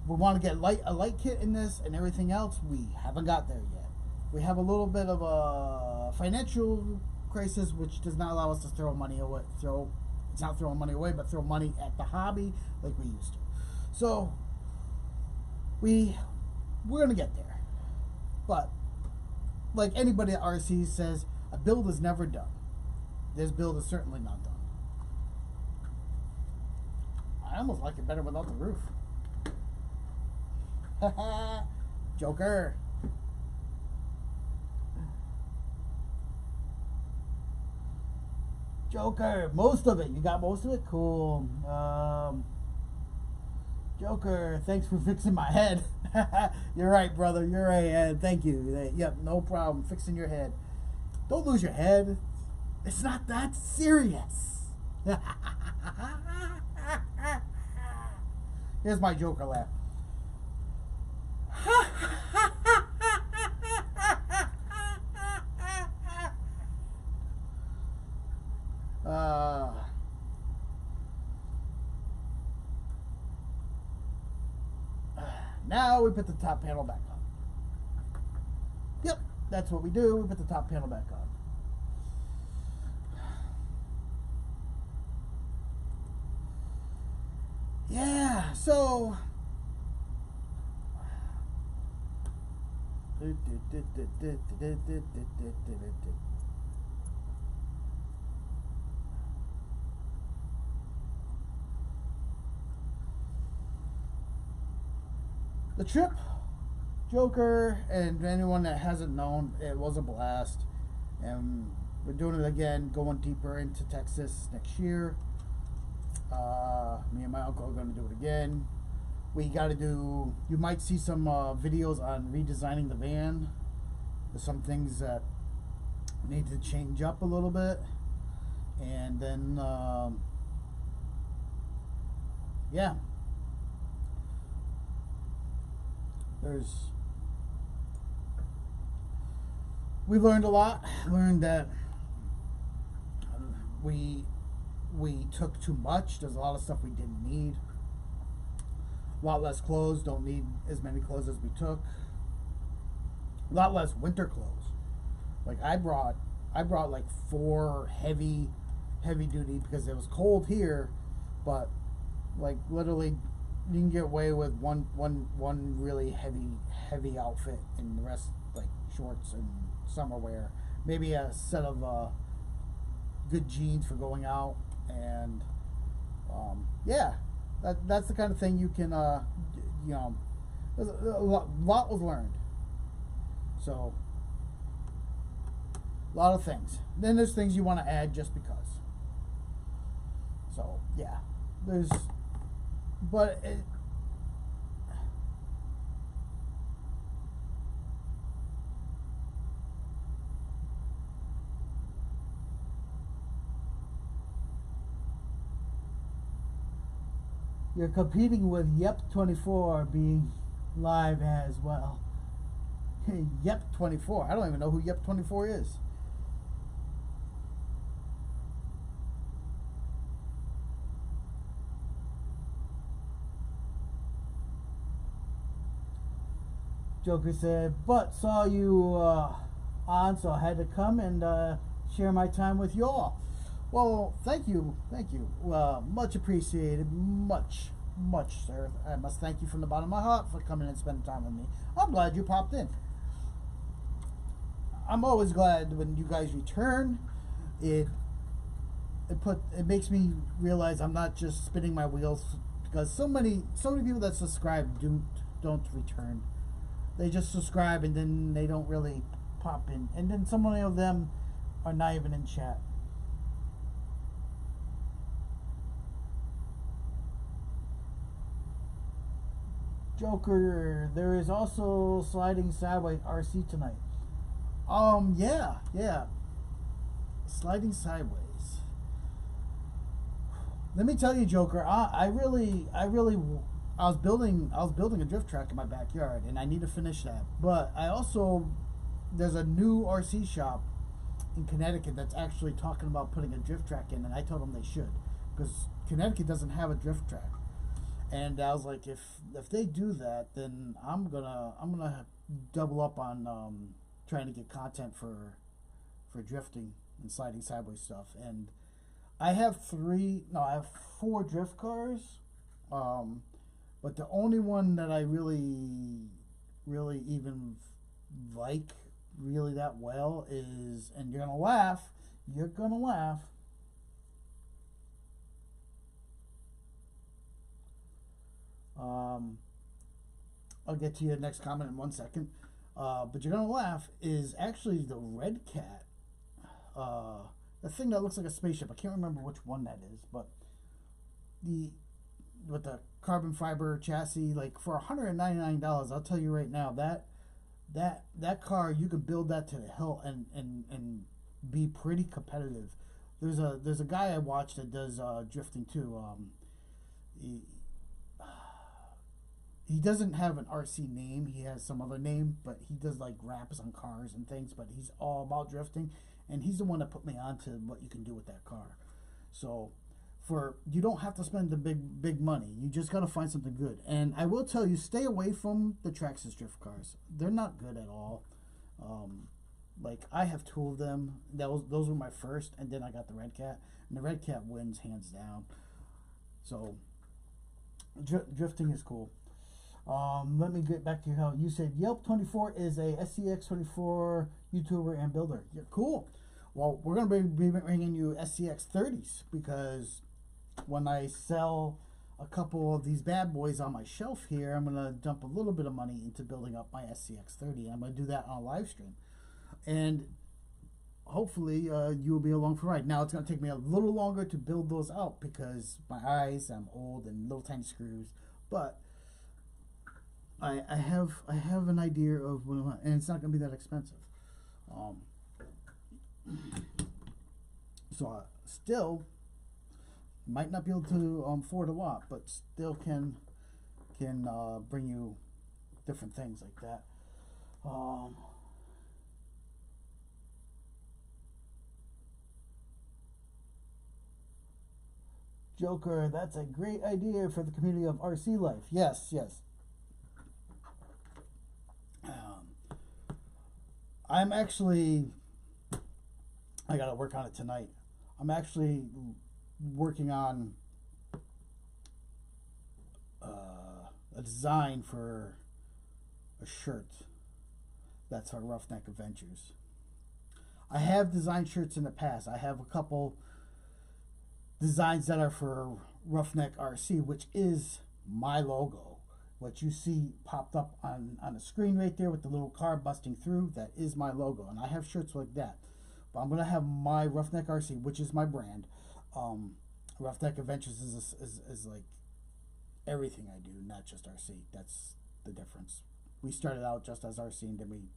We want to get a light kit in this and everything else. We haven't got there yet. We have a little bit of a financial crisis, which does not allow us to throw money away. It's not throwing money away, but throw money at the hobby like we used to. So we're gonna get there. But like anybody at RC says, a build is never done. This build is certainly not done. I almost like it better without the roof. Joker. Joker, most of it. You got most of it? Cool. Joker, thanks for fixing my head. You're right, brother. You're right. Thank you. Yep, no problem. Fixing your head. Don't lose your head. It's not that serious. Here's my Joker laugh. Now we put the top panel back on. Yep, that's what we do. We put the top panel back on. Yeah, so the trip, Joker, and anyone that hasn't known, it was a blast. And we're doing it again, going deeper into Texas next year. Me and my uncle are going to do it again. We got to do, you might see some videos on redesigning the van. There's some things that need to change up a little bit. And then, yeah. We learned a lot. Learned that we took too much. There's a lot of stuff we didn't need. A lot less clothes. Don't need as many clothes as we took. A lot less winter clothes. Like I brought like 4 heavy duty because it was cold here, but like literally you can get away with one really heavy outfit and the rest like shorts and summer wear. Maybe a set of good jeans for going out, and yeah, that's the kind of thing you can you know, a lot was learned. So a lot of things. Then there's things you want to add just because. So yeah, but you're competing with Yep24 being live as well. Yep24. I don't even know who Yep24 is. Joker said, but saw you on, so I had to come and share my time with you all. Well, thank you, much appreciated, much much, sir. I must thank you from the bottom of my heart for coming and spending time with me. I'm glad you popped in. I'm always glad when you guys return. It makes me realize I'm not just spinning my wheels, because so many people that subscribe don't return. They just subscribe and then they don't really pop in, and then so many of them are not even in chat. Joker, there is also Sliding Sideways RC tonight. Yeah. Sliding Sideways. Let me tell you, Joker, I was building a drift track in my backyard, and I need to finish that. But there's a new RC shop in Connecticut that's actually talking about putting a drift track in, and I told them they should, because Connecticut doesn't have a drift track. And I was like, if they do that, then I'm gonna double up on trying to get content for drifting and sliding sideways stuff. And I have 4 drift cars, but the only one that I really even like really that well is, and you're gonna laugh. I'll get to your next comment in 1 second. But you're gonna laugh is actually the Red Cat. The thing that looks like a spaceship. I can't remember which one that is, but with the carbon fiber chassis, like for $199, I'll tell you right now that car, you can build that to the hill and be pretty competitive. There's a guy I watch that does drifting too. He doesn't have an RC name. He has some other name, but he does like raps on cars and things. But he's all about drifting, and he's the one that put me on to what you can do with that car. So, you don't have to spend the big money. You just gotta find something good. And I will tell you, stay away from the Traxxas drift cars. They're not good at all. Like I have 2 of them. Those were my first, and then I got the Red Cat, and the Red Cat wins hands down. So, drifting is cool. Let me get back to how you said Yelp24 is a SCX24 YouTuber and builder. Yeah, cool. Well, we're going to be bringing you SCX30s, because when I sell a couple of these bad boys on my shelf here, I'm going to dump a little bit of money into building up my SCX30. I'm going to do that on a live stream. And hopefully you will be along for the ride. Now, it's going to take me a little longer to build those out because my eyes, I'm old, and little tiny screws. But I have an idea of what I want, and it's not going to be that expensive. So still might not be able to afford a lot, but still can bring you different things like that. Joker, that's a great idea for the community of RC life. Yes. I'm actually, I gotta work on it tonight. I'm actually working on a design for a shirt that's for Roughneck Adventures. I have designed shirts in the past. I have a couple designs that are for Roughneck RC, which is my logo. What you see popped up on the screen right there with the little car busting through, that is my logo. And I have shirts like that. But I'm going to have my Roughneck RC, which is my brand. Roughneck Adventures is like everything I do, not just RC. That's the difference. We started out just as RC, and then we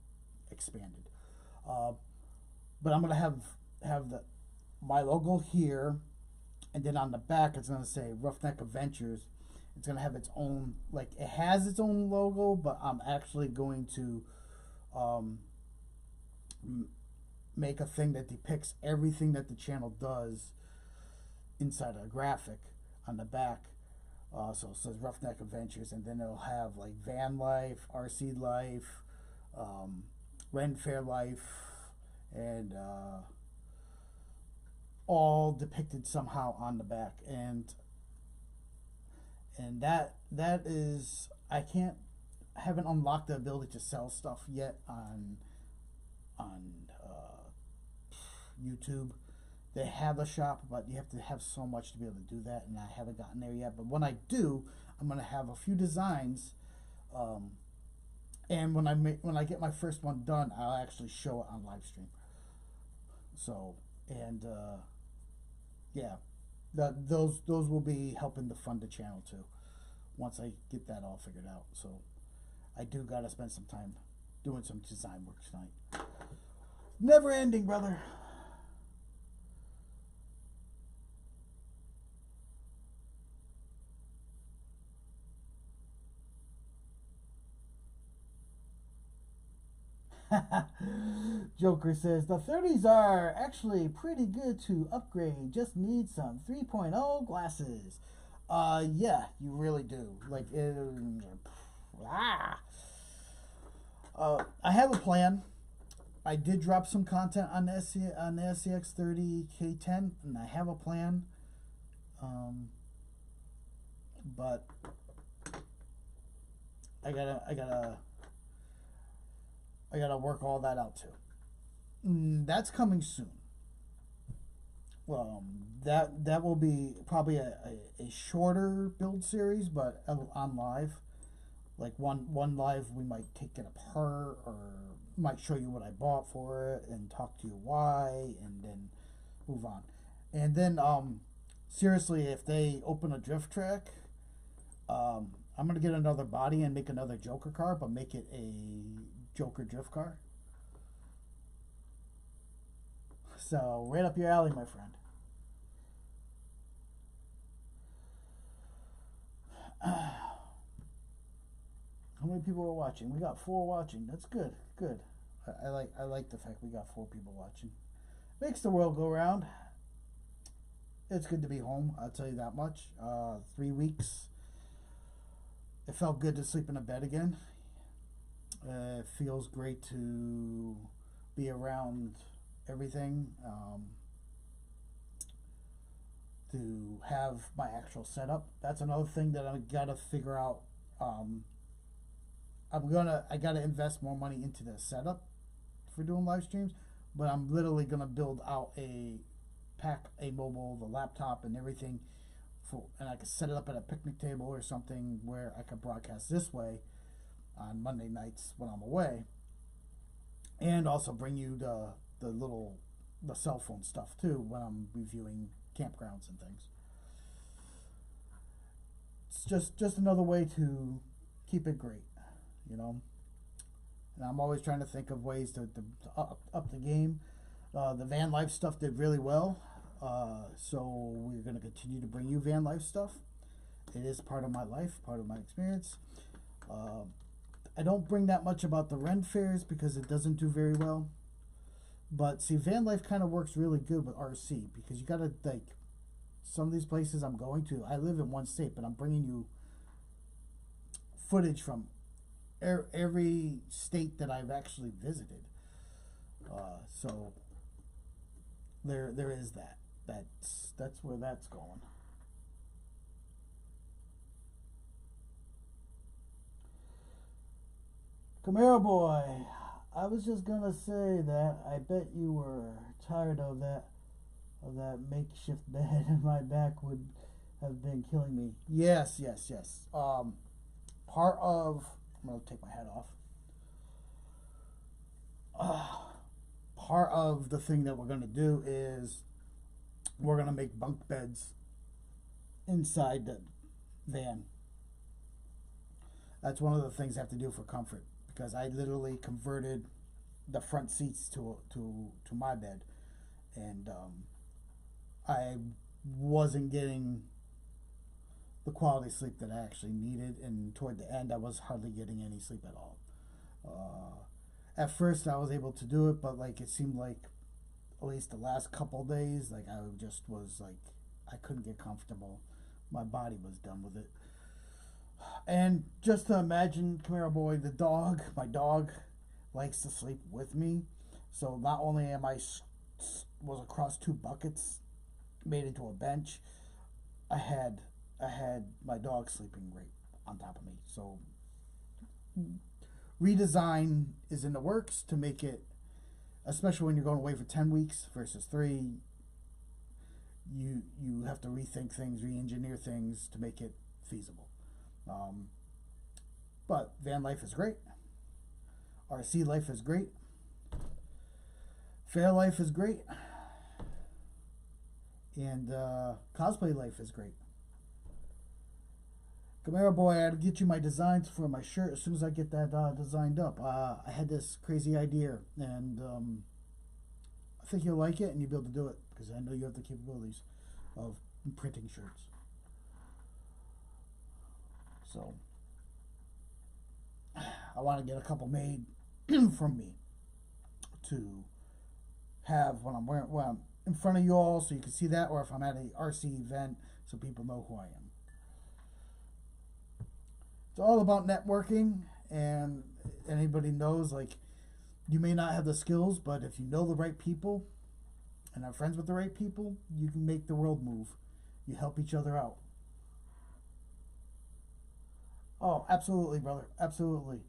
expanded. But I'm going to have my logo here, and then on the back it's going to say Roughneck Adventures. It's going to have its own, like, it has its own logo, but I'm actually going to make a thing that depicts everything that the channel does inside a graphic on the back. So it says Roughneck Adventures, and then it'll have, like, van life, RC life, Ren Fair life, and all depicted somehow on the back. And and that is, I haven't unlocked the ability to sell stuff yet on YouTube. They have a shop, but you have to have so much to be able to do that, and I haven't gotten there yet. But when I do, I'm gonna have a few designs, and when I get my first one done, I'll actually show it on live stream. So, and yeah, those will be helping to fund the channel too. Once I get that all figured out, so I do gotta spend some time doing some design work tonight. Never ending, brother. Joker says the 30s are actually pretty good to upgrade. Just need some 3.0 glasses. Yeah, you really do. Like, I have a plan. I did drop some content on the SCX 30 K10, and I have a plan. But I gotta work all that out too. That's coming soon. That will be probably a shorter build series, but on live. Like one live, we might take it apart, or might show you what I bought for it and talk to you why, and then move on. And then seriously, if they open a drift track, I'm gonna get another body and make another Joker car, but make it a Joker drift car. So right up your alley, my friend. How many people are watching? We got 4 watching. That's good. Good. I like the fact we got 4 people watching. Makes the world go round. It's good to be home. I'll tell you that much. 3 weeks. It felt good to sleep in a bed again. It feels great to be around everything. To have my actual setup. That's another thing that I gotta figure out. I gotta invest more money into the setup for doing live streams, but I'm literally gonna build out a mobile, the laptop and everything, and I could set it up at a picnic table or something where I could broadcast this way on Monday nights when I'm away, and also bring you the cell phone stuff too when I'm reviewing campgrounds and things. It's just another way to keep it great, you know. And I'm always trying to think of ways to up the game. The van life stuff did really well, so we're going to continue to bring you van life stuff. It is part of my life, part of my experience. I don't bring that much about the Ren fairs because it doesn't do very well. But see, van life kind of works really good with RC because you got to, like, some of these places I'm going to, I live in one state, but I'm bringing you footage from every state that I've actually visited. So there is that. That's where that's going. Camaro boy, I was just gonna say that I bet you were tired of that makeshift bed, and my back would have been killing me. Yes. Part of, I'm gonna take my hat off. Part of the thing that we're gonna do is we're gonna make bunk beds inside the van. That's one of the things I have to do for comfort, because I literally converted the front seats to my bed, and I wasn't getting the quality sleep that I actually needed, and toward the end I was hardly getting any sleep at all. At first I was able to do it, but like it seemed like at least the last couple days, like I just was like, I couldn't get comfortable. My body was done with it. And just to imagine, Camaro boy, my dog likes to sleep with me. So not only am I was across 2 buckets made into a bench, I had I had my dog sleeping right on top of me. So redesign is in the works to make it, especially when you're going away for 10 weeks versus 3. You have to rethink things, re-engineer things to make it feasible. But van life is great. RC life is great. Fair life is great. And cosplay life is great. Camaro boy, I had to get you my designs for my shirt as soon as I get that designed up. I had this crazy idea, and I think you'll like it and you'll be able to do it because I know you have the capabilities of printing shirts. So I want to get a couple made from me to have when I'm wearing, when I'm in front of you all, so you can see that, or if I'm at a RC event, so people know who I am. It's all about networking, and anybody knows, like, you may not have the skills, but if you know the right people and are friends with the right people, you can make the world move. You help each other out. Oh, absolutely, brother. Absolutely.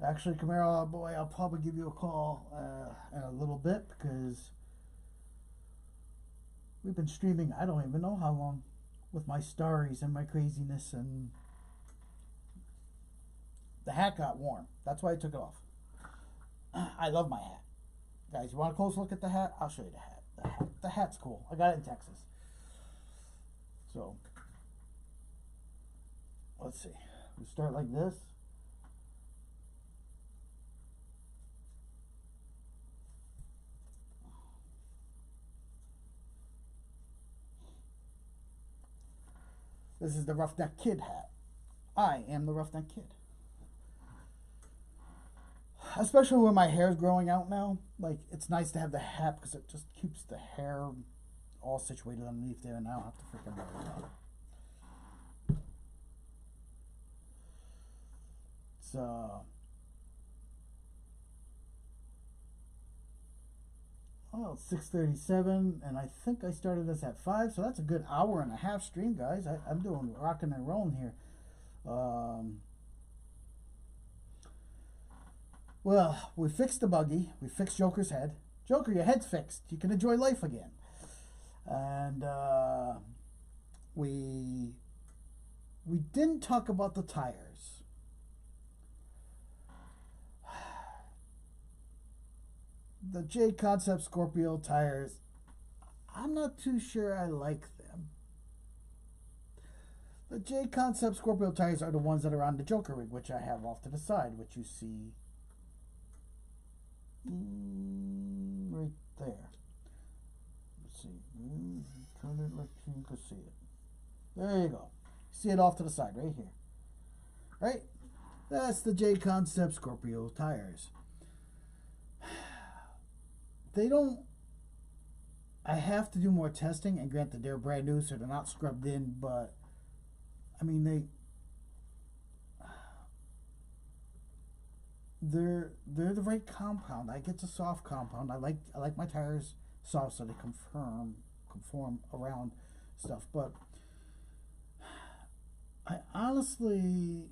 Actually, Camaro boy, I'll probably give you a call in a little bit because we've been streaming, I don't even know how long, with my stories and my craziness, and the hat got warm. That's why I took it off. I love my hat. Guys, you want a close look at the hat? I'll show you the hat. The hat's cool. I got it in Texas. So, let's see. We start like this. This is the Roughneck Kid hat. I am the Roughneck Kid. Especially when my hair is growing out now. Like, it's nice to have the hat because it just keeps the hair all situated underneath there, and I don't have to freaking worry about it. It's, well, it's 6:37, and I think I started this at 5, so that's a good hour and a half stream, guys. I'm doing rocking and rolling here. Well, we fixed the buggy. We fixed Joker's head. Joker, your head's fixed. You can enjoy life again. And we didn't talk about the tires. The J Concept Scorpio tires, I'm not too sure I like them. The J Concept Scorpio tires are the ones that are on the Joker rig, which I have off to the side, which you see right there. Let's see. Turn it like you can see it. There you go. See it off to the side right here. Right? That's the J Concept Scorpio tires. They don't. I have to do more testing, and granted, they're brand new, so they're not scrubbed in, but I mean, they're the right compound. I get the soft compound. I like my tires soft so they conform around stuff. But I honestly,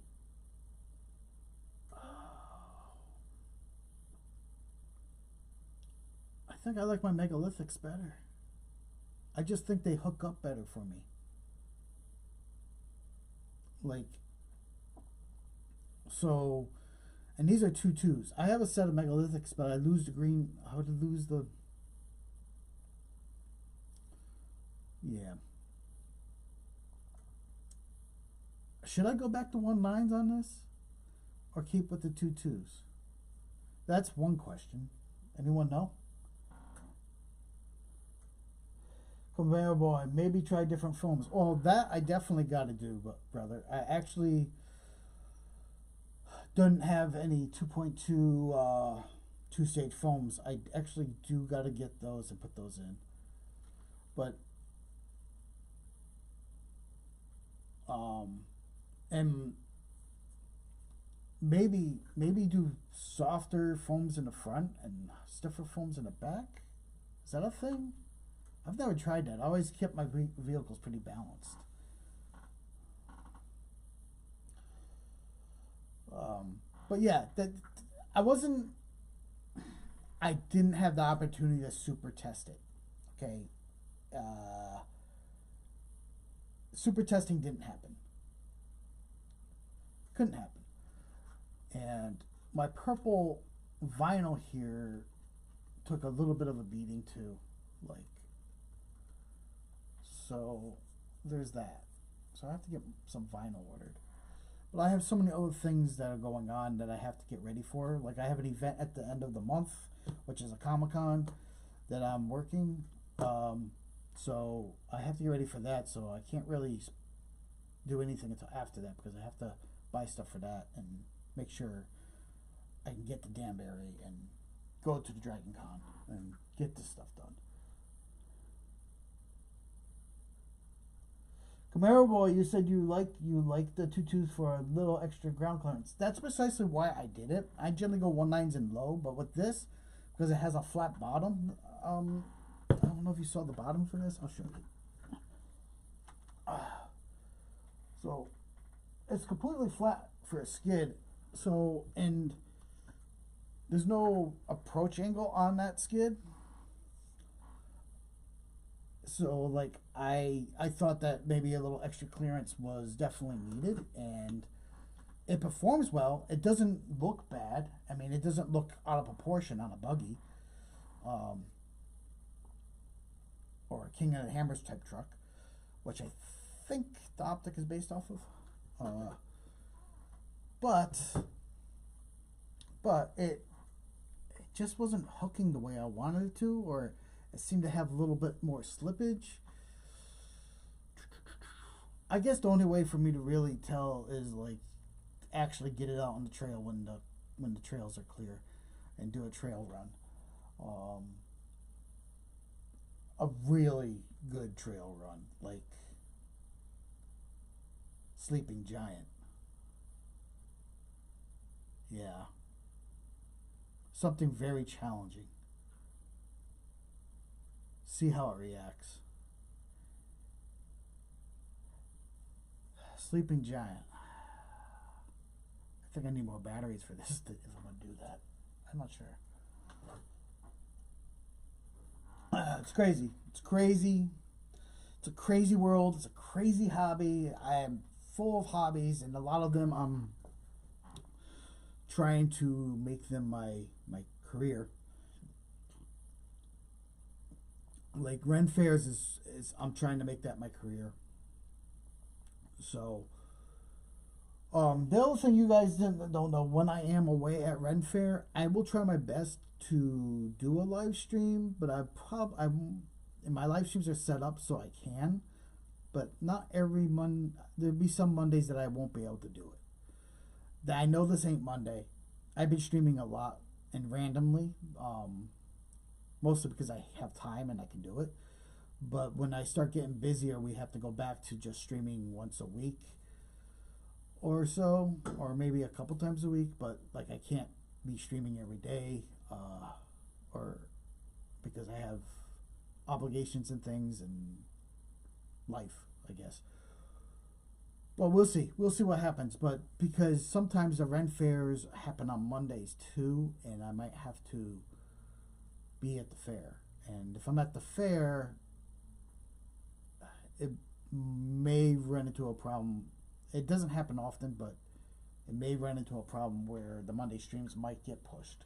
I think I like my megalithics better. I just think they hook up better for me. Like, so, and these are 2.2s. I have a set of megalithics, but I lose the green. How to lose the? Yeah. Should I go back to 1.9s on this, or keep with the 2.2s? That's one question. Anyone know? Conveyor boy, maybe try different foams. Oh, that I definitely got to do, brother. I actually don't have any 2.2 two-stage foams. I actually do got to get those and put those in. But and maybe do softer foams in the front and stiffer foams in the back. Is that a thing? I've never tried that. I always kept my vehicles pretty balanced. But yeah, that I wasn't. I didn't have the opportunity to super test it. Okay, uh, super testing didn't happen. Couldn't happen. And my purple vinyl here took a little bit of a beating too. Like, so there's that. So I have to get some vinyl ordered. But I have so many other things that are going on that I have to get ready for. Like, I have an event at the end of the month, which is a Comic-Con that I'm working. So I have to get ready for that. So I can't really do anything until after that because I have to buy stuff for that and make sure I can get to Danbury and go to the Dragon Con and get this stuff done. Camaro Boy, you said you like the tutus for a little extra ground clearance. That's precisely why I did it. I generally go 1/9s and low, but with this, because it has a flat bottom, I don't know if you saw the bottom for this. I'll show you. So it's completely flat for a skid. So, and there's no approach angle on that skid. So like I thought that maybe a little extra clearance was definitely needed, and it performs well. It doesn't look bad. I mean, it doesn't look out of proportion on a buggy, or a King of the Hammers type truck, which I think the Optic is based off of. But it just wasn't hooking the way I wanted it to, or it seemed to have a little bit more slippage. I guess the only way for me to really tell is like actually get it out on the trail when the trails are clear and do a trail run. A really good trail run, like Sleeping Giant. Yeah. Something very challenging. See how it reacts. Sleeping Giant. I think I need more batteries for this if I'm going to do that. I'm not sure. It's crazy. It's crazy. It's a crazy world. It's a crazy hobby. I am full of hobbies, and a lot of them I'm trying to make them my career. Like Ren Fairs is I'm trying to make that my career. So the other thing you guys don't know, when I am away at Ren Fair, I will try my best to do a live stream, but my live streams are set up so I can, but not every Monday. There'll be some Mondays that I won't be able to do it. I know this ain't Monday. I've been streaming a lot and randomly, mostly because I have time and I can do it. But when I start getting busier, we have to go back to just streaming once a week or so, or maybe a couple times a week. But like I can't be streaming every day, or because I have obligations and things and life, I guess. Well, we'll see. We'll see what happens. But because sometimes the Ren Fairs happen on Mondays too, and I might have to be at the fair. And if I'm at the fair, it may run into a problem. It doesn't happen often, but it may run into a problem where the Monday streams might get pushed.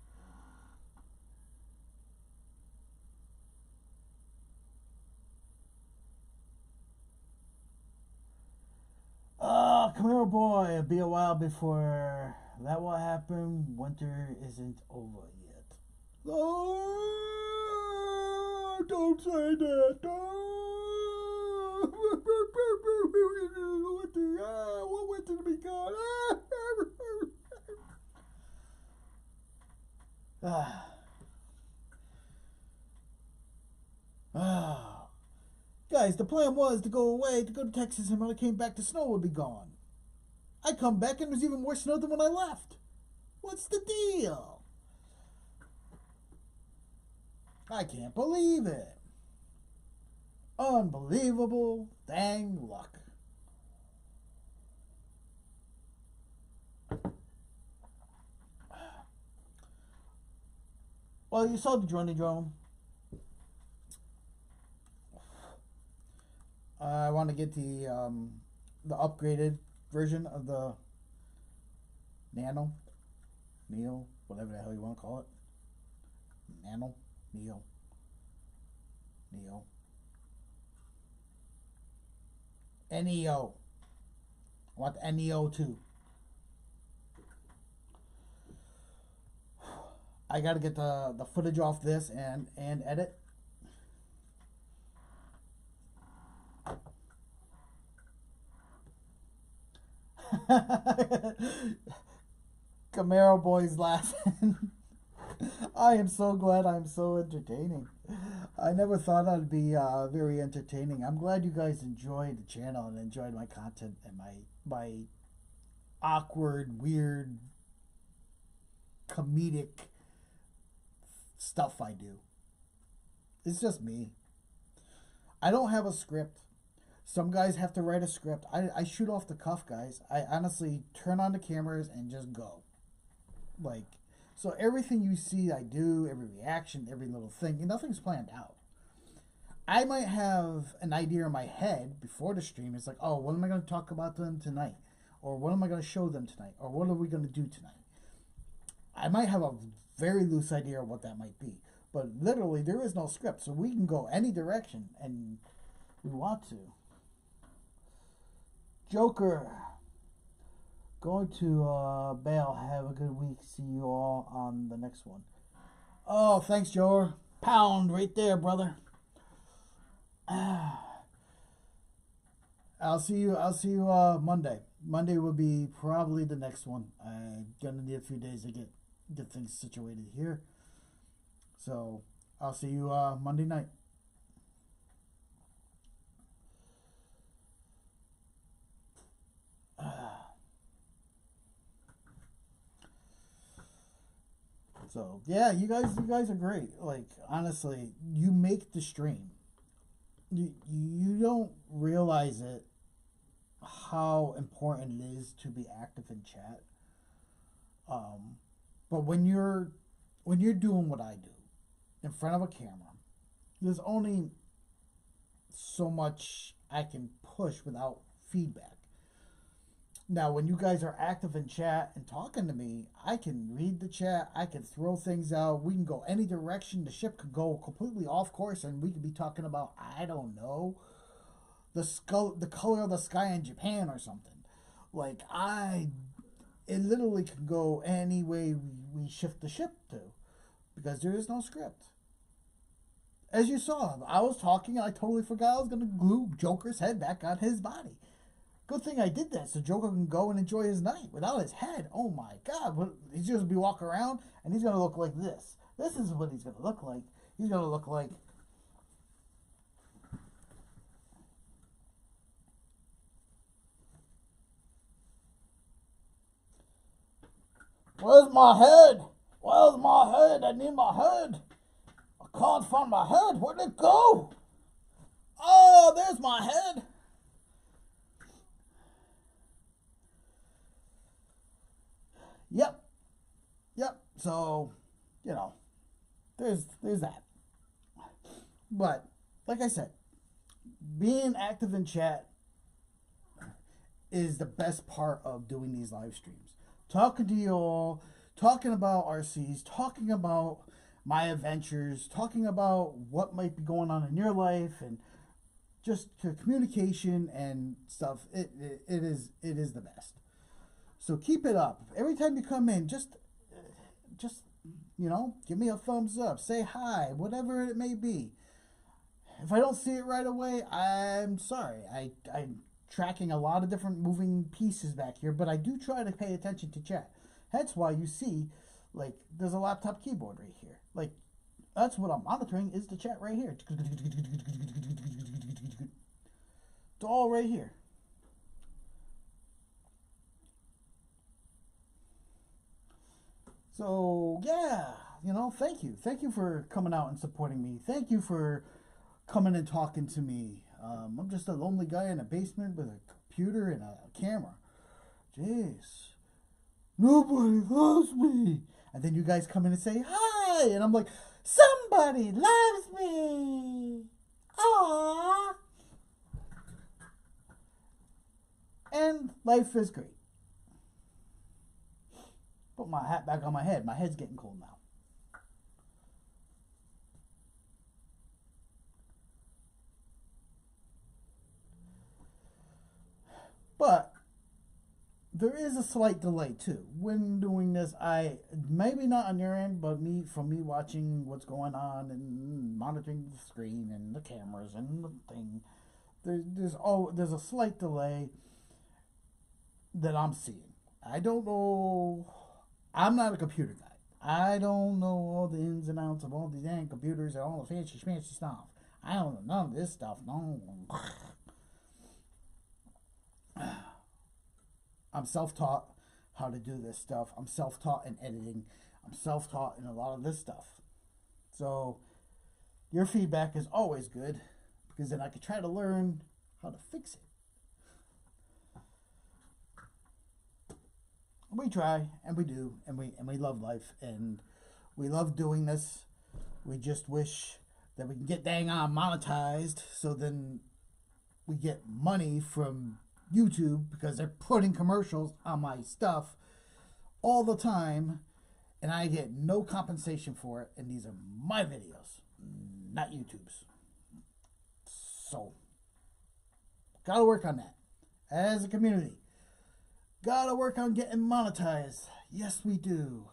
Camaro Boy, it'll be a while before that will happen. Winter isn't over yet. Oh, don't say that. Oh. What winter to be gone? Guys, the plan was to go away, to go to Texas, and when I came back, the snow would be gone. I come back and there's even more snow than when I left. What's the deal? I can't believe it. Unbelievable dang luck. Well, you saw the Droney Drone. I want to get the upgraded version of the Nano, Neo, whatever the hell you want to call it. Nano, Neo, Neo, NEO. I want the NEO too. I got to get the footage off this and edit. Camaro boys laughing. I am so glad I'm so entertaining. I never thought I'd be very entertaining. I'm glad you guys enjoyed the channel and enjoyed my content and my awkward, weird, comedic stuff I do. It's just me. I don't have a script. Some guys have to write a script. I shoot off the cuff, guys. I honestly turn on the cameras and just go. Like, so everything you see I do, every reaction, every little thing, nothing's planned out. I might have an idea in my head before the stream. It's like, oh, what am I going to talk about to them tonight? Or what am I going to show them tonight? Or what are we going to do tonight? I might have a very loose idea of what that might be. But literally, there is no script. So we can go any direction and we want to. Joker. Going to bail. Have a good week. See you all on the next one. Oh, thanks, Joe. Pound right there, brother. I'll see you Monday. Monday will be probably the next one. I'm gonna need a few days to get things situated here. So I'll see you Monday night. So yeah, you guys are great. Like, honestly, you make the stream. You don't realize it, how important it is to be active in chat. But when you're doing what I do in front of a camera, there's only so much I can push without feedback. Now, when you guys are active in chat and talking to me, I can read the chat. I can throw things out. We can go any direction. The ship could go completely off course, and we could be talking about, I don't know, the color of the sky in Japan or something. Like, it literally can go any way we shift the ship to, because there is no script. As you saw, I was talking, and I totally forgot I was going to glue Joker's head back on his body. Good thing I did that, so Joker can go and enjoy his night without his head. Oh my God, he's just gonna be walking around, and he's gonna look like this. This is what he's gonna look like. He's gonna look like. Where's my head? Where's my head? I need my head. I can't find my head. Where'd it go? Oh, there's my head. Yep. So, there's that. But, like I said, being active in chat is the best part of doing these live streams. Talking to you all, talking about RCs, talking about my adventures, talking about what might be going on in your life, and just communication and stuff. It is the best. So keep it up. Every time you come in, just give me a thumbs up. Say hi, whatever it may be. If I don't see it right away, I'm sorry. I'm tracking a lot of different moving pieces back here, but I do try to pay attention to chat. That's why you see, like, there's a laptop keyboard right here. Like, that's what I'm monitoring, is the chat right here. It's all right here. So, yeah, thank you. Thank you for coming out and supporting me. Thank you for coming and talking to me. I'm just a lonely guy in a basement with a computer and a camera. Jeez. Nobody loves me. And then you guys come in and say, hi, day. And I'm like, somebody loves me. Aww. And life is great. Put my hat back on my head. My head's getting cold now. But there is a slight delay too. When doing this, I maybe not on your end, but from me watching what's going on and monitoring the screen and the cameras and the thing, there's a slight delay that I'm seeing. I don't know. I'm not a computer guy. I don't know all the ins and outs of all these dang computers and all the fancy schmancy stuff. I don't know none of this stuff. No. I'm self-taught how to do this stuff. I'm self-taught in editing. I'm self-taught in a lot of this stuff. So your feedback is always good because then I can try to learn how to fix it. We try and we do and we love life and we love doing this. We just wish that we can get dang on monetized so then we get money from YouTube because they're putting commercials on my stuff all the time and I get no compensation for it, and these are my videos, not YouTube's. So gotta work on that as a community. Gotta work on getting monetized. Yes, we do.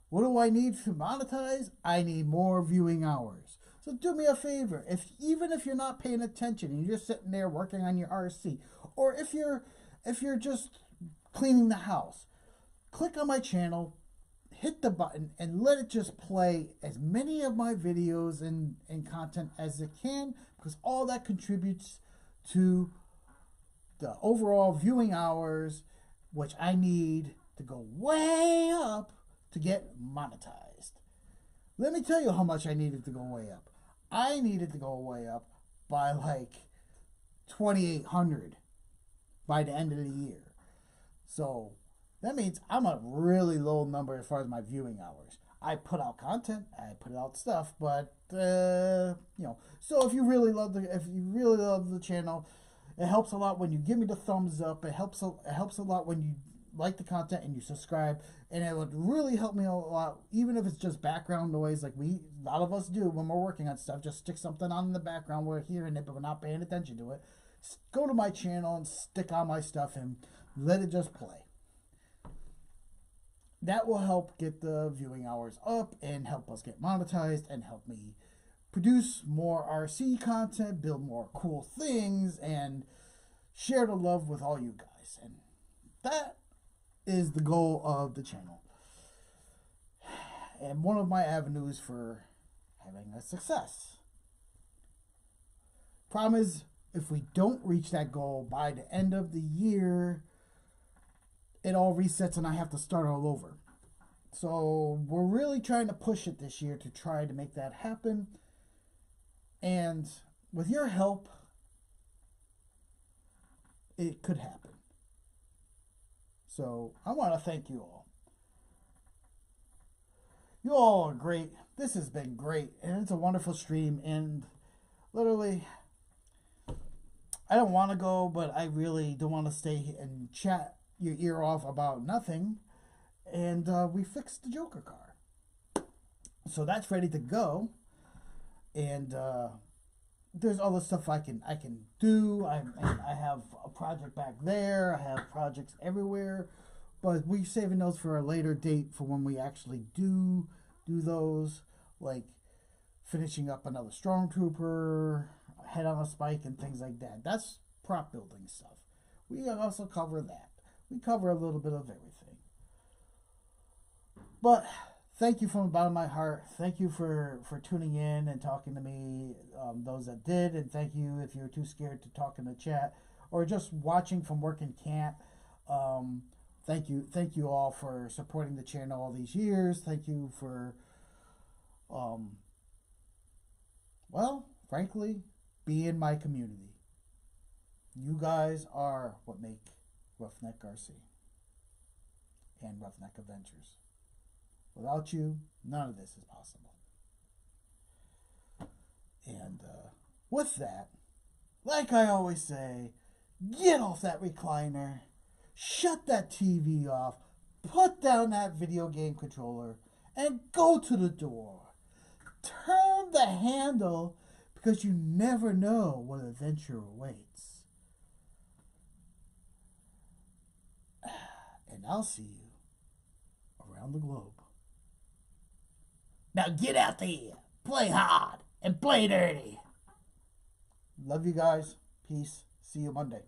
What do I need to monetize? I need more viewing hours. So do me a favor. Even if you're not paying attention and you're just sitting there working on your RC, or if you're just cleaning the house, click on my channel, hit the button, and let it just play as many of my videos and content as it can, because all that contributes to the overall viewing hours, which I need to go way up to get monetized. Let me tell you how much I needed to go way up. I needed to go way up by like 2,800 by the end of the year. So that means I'm a really low number as far as my viewing hours. I put out content, I put out stuff, but So if you really love the channel, it helps a lot when you give me the thumbs up. It helps a lot when you like the content and you subscribe, and it would really help me a lot, even if it's just background noise like a lot of us do when we're working on stuff. Just stick something on in the background. We're hearing it, but we're not paying attention to it. Go to my channel and stick on my stuff and let it just play. That will help get the viewing hours up and help us get monetized and help me produce more RC content, build more cool things, and share the love with all you guys. And that is the goal of the channel. And one of my avenues for having a success. Problem is, if we don't reach that goal by the end of the year, it all resets and I have to start all over. So we're really trying to push it this year to try to make that happen. And with your help, it could happen. So I want to thank you all. You all are great. This has been great. And it's a wonderful stream. And literally, I don't want to go, but I really don't want to stay and chat your ear off about nothing. And we fixed the Joker car. So that's ready to go. And there's other stuff I can do. I have a project back there. I have projects everywhere. But we're saving those for a later date for when we actually do those. Like finishing up another Stormtrooper, head on a spike, and things like that. That's prop building stuff. We also cover that. We cover a little bit of everything. But thank you from the bottom of my heart. Thank you for tuning in and talking to me, those that did. And thank you if you're too scared to talk in the chat or just watching from work and can't. Thank you all for supporting the channel all these years. Thank you for, well, frankly, being my community. You guys are what make Roughneck RC and Roughneck Adventures. Without you, none of this is possible. And with that, like I always say, get off that recliner, shut that TV off, put down that video game controller, and go to the door. Turn the handle, because you never know what adventure awaits. And I'll see you around the globe. Now get out there, play hard, and play dirty. Love you guys. Peace. See you Monday.